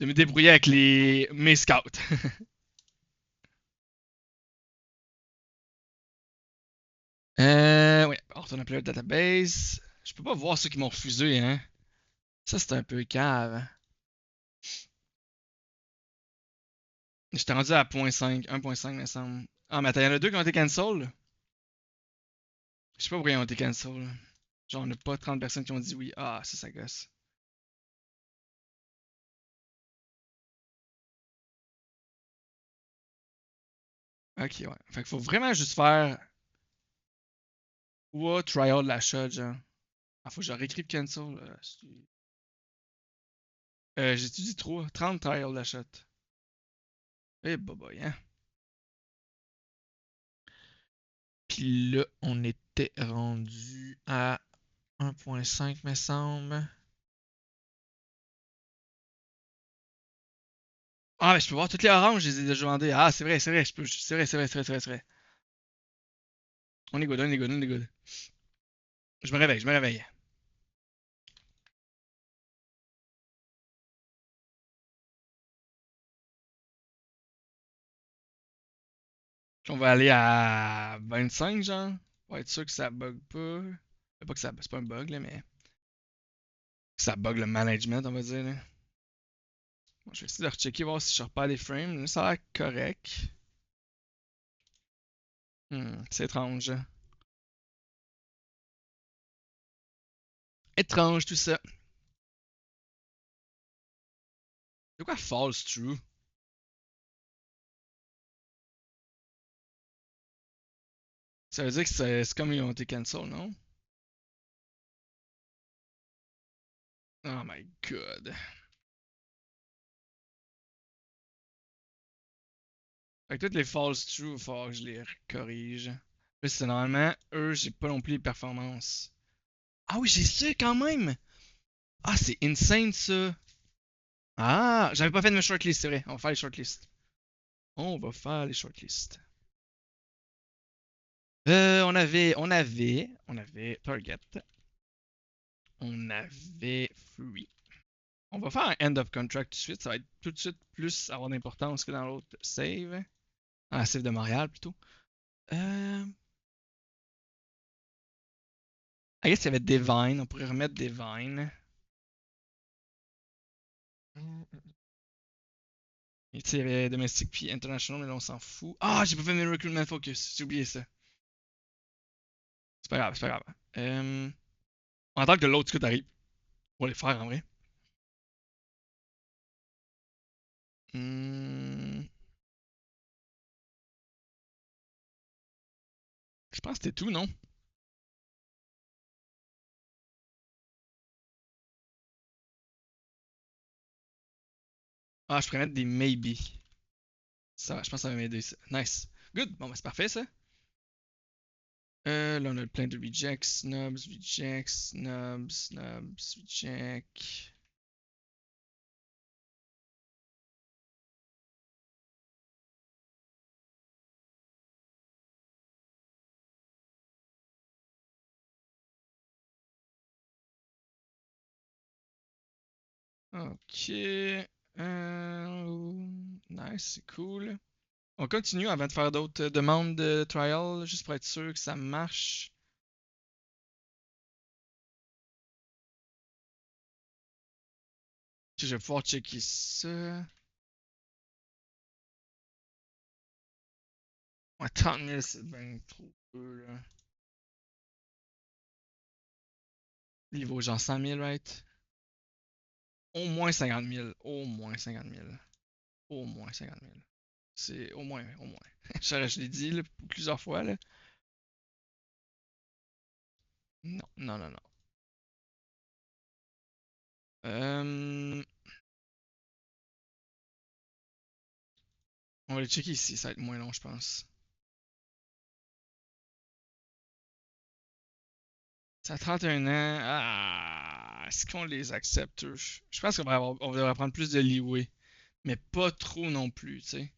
De me débrouiller avec mes scouts. Ouais. On retourne appeler le database. Je peux pas voir ceux qui m'ont refusé, hein. Ça, c'est un peu cave. J'étais rendu à 0.5, 1.5 me semble. Ah, mais attends, il y en a deux qui ont été cancel. Je sais pas pourquoi ils ont été cancel. Genre, on n'a pas 30 personnes qui ont dit oui. Ah, ça gosse. Ok, ouais. Fait qu'il faut vraiment juste faire Ou trial de la shot, genre. Ah, faut que je réécrive cancel. J'ai-tu dit trop? 30 trial de la shot. Eh, bah, bah, hein. Puis là, on était rendu à 1.5, me semble. Ah, mais je peux voir toutes les oranges, je les ai déjà vendées. Ah, c'est vrai, c'est vrai, je peux. C'est vrai, c'est vrai, c'est vrai, c'est vrai, c'est vrai. On est good, on est good, on est good. Je me réveille, je me réveille. Puis on va aller à 25, genre. Pour être sûr que ça bug pas. Pas que ça. C'est pas un bug, là, mais. Que ça bug le management, on va dire, là. Bon, je vais essayer de rechecker, voir si je repère les frames. Là, ça a l'air correct. C'est étrange. Étrange tout ça. De quoi false true? Ça veut dire que c'est comme ils ont été cancel, non? Oh my god. Fait que toutes les false true, il va falloir que je les corrige. Plus c'est normalement, eux, j'ai pas non plus les performances. Ah oui, j'ai ça quand même! Ah, c'est insane ça! Ah, j'avais pas fait de mes shortlists, c'est vrai. On va faire les shortlists. On va faire les shortlists. On avait Target. On avait Free. On va faire un end of contract tout de suite. Ça va être tout de suite plus avoir d'importance que dans l'autre save. Ah, save de Montréal plutôt. Euh. I guess il y avait Divine. On pourrait remettre Divine. Et tu sais, il y avait Domestic puis International, mais là on s'en fout. Ah, j'ai pas fait mes Recruitment Focus. J'ai oublié ça. C'est pas grave, c'est pas grave. On attend que l'autre scout arrive. On va les faire en vrai. Hmm, je pense que c'était tout, non? Ah, je pourrais mettre des maybe. Ça, je pense que ça va m'aider ça. Nice. Good. Bon, bah, c'est parfait ça. Là, on a plein de rejects, snubs, rejects, snubs, snubs, reject. Ok. Nice, c'est cool. On continue avant de faire d'autres demandes de trial, juste pour être sûr que ça marche. Je vais pouvoir checker ça. Ouais, 30 000, c'est bien trop peu, là. Il vaut genre 100 000, right? Au moins 50 000. Au moins 50 000. Au moins 50 000. C'est au moins, au moins. Je l'ai dit là, plusieurs fois, là. Non, non, non, non. Euh, on va aller checker ici, ça va être moins long, je pense. C'est à 31 ans. Ah, est-ce qu'on les accepte, eux? Je pense on devrait prendre plus de leeway. Mais pas trop non plus, tu sais.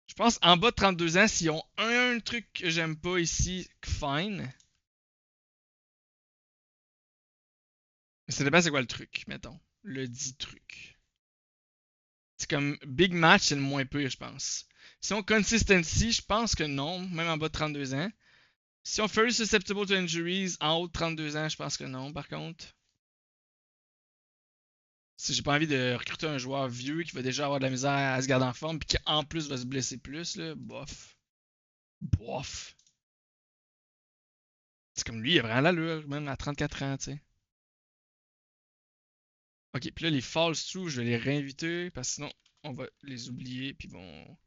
Je pense en bas de 32 ans, s'ils ont un truc que j'aime pas ici, fine. Mais ça dépend c'est quoi le truc, mettons. Le dit truc. C'est comme Big Match, c'est le moins pire, je pense. Si on Consistency, je pense que non, même en bas de 32 ans. Si on Very Susceptible to Injuries, en haut de 32 ans, je pense que non, par contre. Si j'ai pas envie de recruter un joueur vieux qui va déjà avoir de la misère à se garder en forme, puis qui en plus va se blesser plus, là, bof. Bof. C'est comme lui, il a vraiment l'allure, même à 34 ans, tu sais. Ok, puis là, les false true, je vais les réinviter, parce que sinon, on va les oublier, puis bon,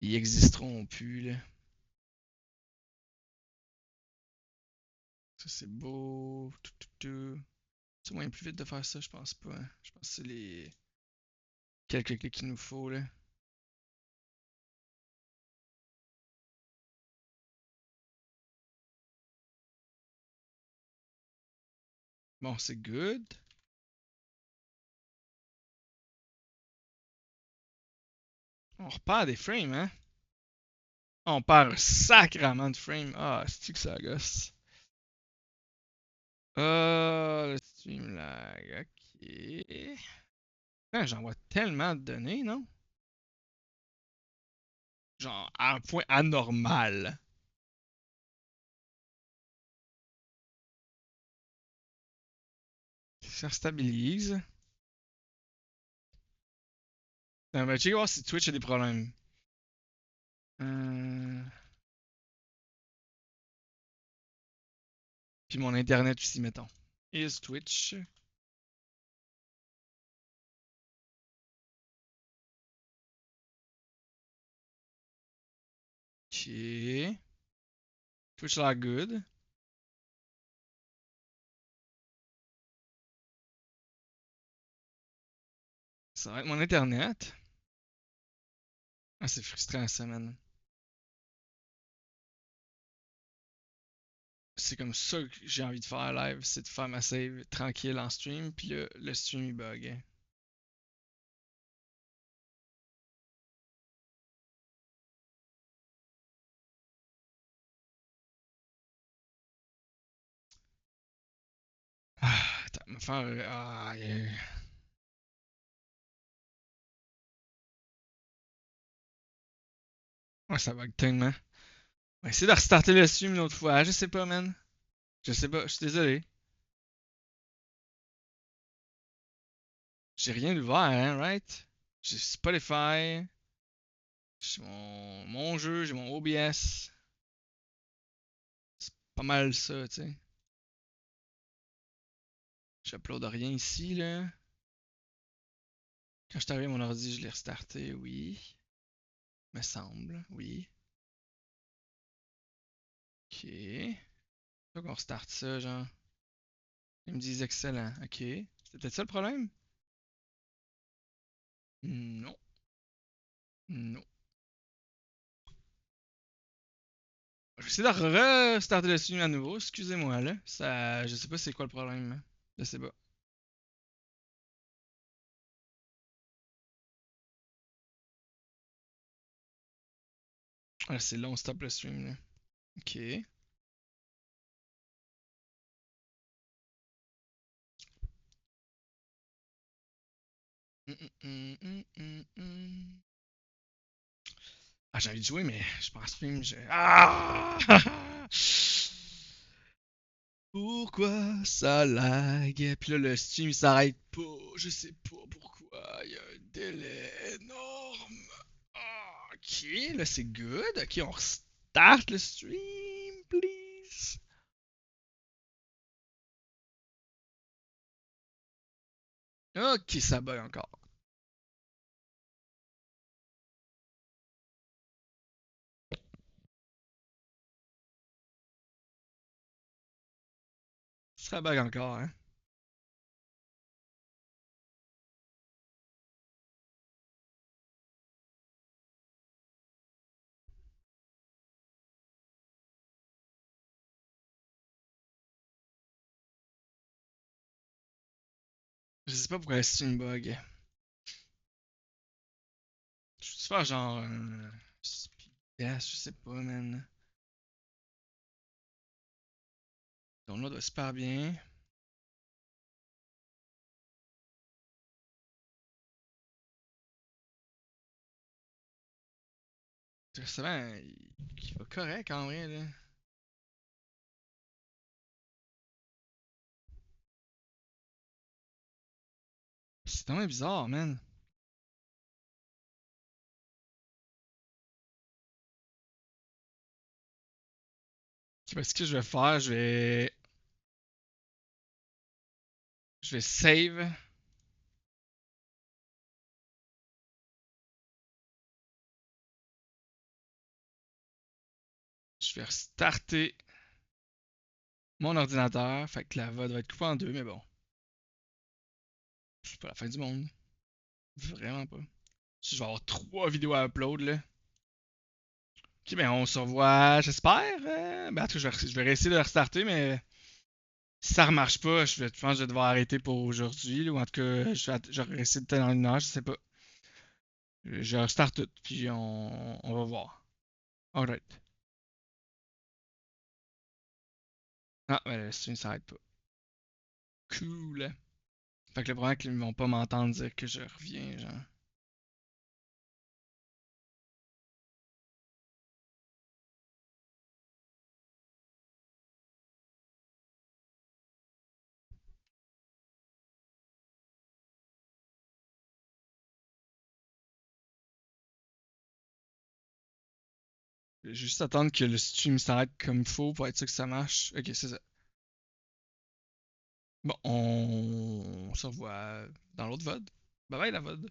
ils existeront plus, là. Ça, c'est beau. C'est moyen plus vite de faire ça, je pense pas, hein. Je pense que c'est les quelques clics qu'il nous faut, là. Bon, c'est good. On repart des frames, hein? On perd sacrément de frames. Ah, c'est-tu que ça gosse? Le stream lag, ok. Putain, j'envoie tellement de données, non? Genre, à un point anormal. Ça stabilise. On va checker voir si Twitch a des problèmes. Euh... Puis mon internet aussi, mettons. Is Twitch. Ok. Twitch lag good. Ça va être mon internet. Ah, c'est frustrant ça, man. C'est comme ça que j'ai envie de faire live, c'est de faire ma save tranquille en stream, puis le stream il bug. Ah, attends, me faire. Ah, yeah. Ouais, ça bug tellement. On va essayer de restarter le stream une autre fois, je sais pas, man. Je sais pas, je suis désolé. J'ai rien ouvert, hein, right? J'ai Spotify, j'ai mon jeu, j'ai mon OBS. C'est pas mal ça, tu sais. J'upload rien ici, là. Quand je suis arrivé à mon ordi, je l'ai restarté, oui. Me semble, oui. Ok. Faut qu'on restarte ça, genre. Ils me disent excellent. Ok. C'était peut-être ça le problème? Non. Non. Je vais essayer de restarter le stream à nouveau. Excusez-moi, là. Ça, je sais pas c'est quoi le problème, hein. Je sais pas. Ah, c'est long, stop le stream, là. Ok. Ah, j'ai envie de jouer, mais je pense stream, Ah! Pourquoi ça lag? Puis là, le stream il s'arrête pas. Je sais pas pourquoi. Il y a un délai énorme. Ah, ok, là c'est good. Ok, on restart le stream, please. Ok, ça bug encore. Ça bug encore, hein. Je sais pas pourquoi le stream bug. Je vais faire genre un speed test, je sais pas, man. Donc là, doit super bien. Le restaurant, il va correct en vrai, là. C'est tellement bizarre, man. Ok, ce que je vais faire, je vais save. Je vais restarter mon ordinateur. Fait que la VOD va être coupée en deux, mais bon. C'est pas la fin du monde. Vraiment pas. Si je vais avoir trois vidéos à upload, là. Ok, ben on se revoit, j'espère. Ben, en tout cas, je vais réessayer de restarter, mais si ça remarche pas, je pense que je vais devoir arrêter pour aujourd'hui, là, ou en tout cas, je vais essayer de tenir une heure, je sais pas. Je restart tout, puis on va voir. Alright. Ah, ben le stream s'arrête pas. Cool. Fait que le problème, c'est qu'ils vont pas m'entendre dire que je reviens, genre. Je vais juste attendre que le stream s'arrête comme il faut pour être sûr que ça marche. Ok, c'est ça. Bon, on se revoit dans l'autre VOD. Bye bye la VOD.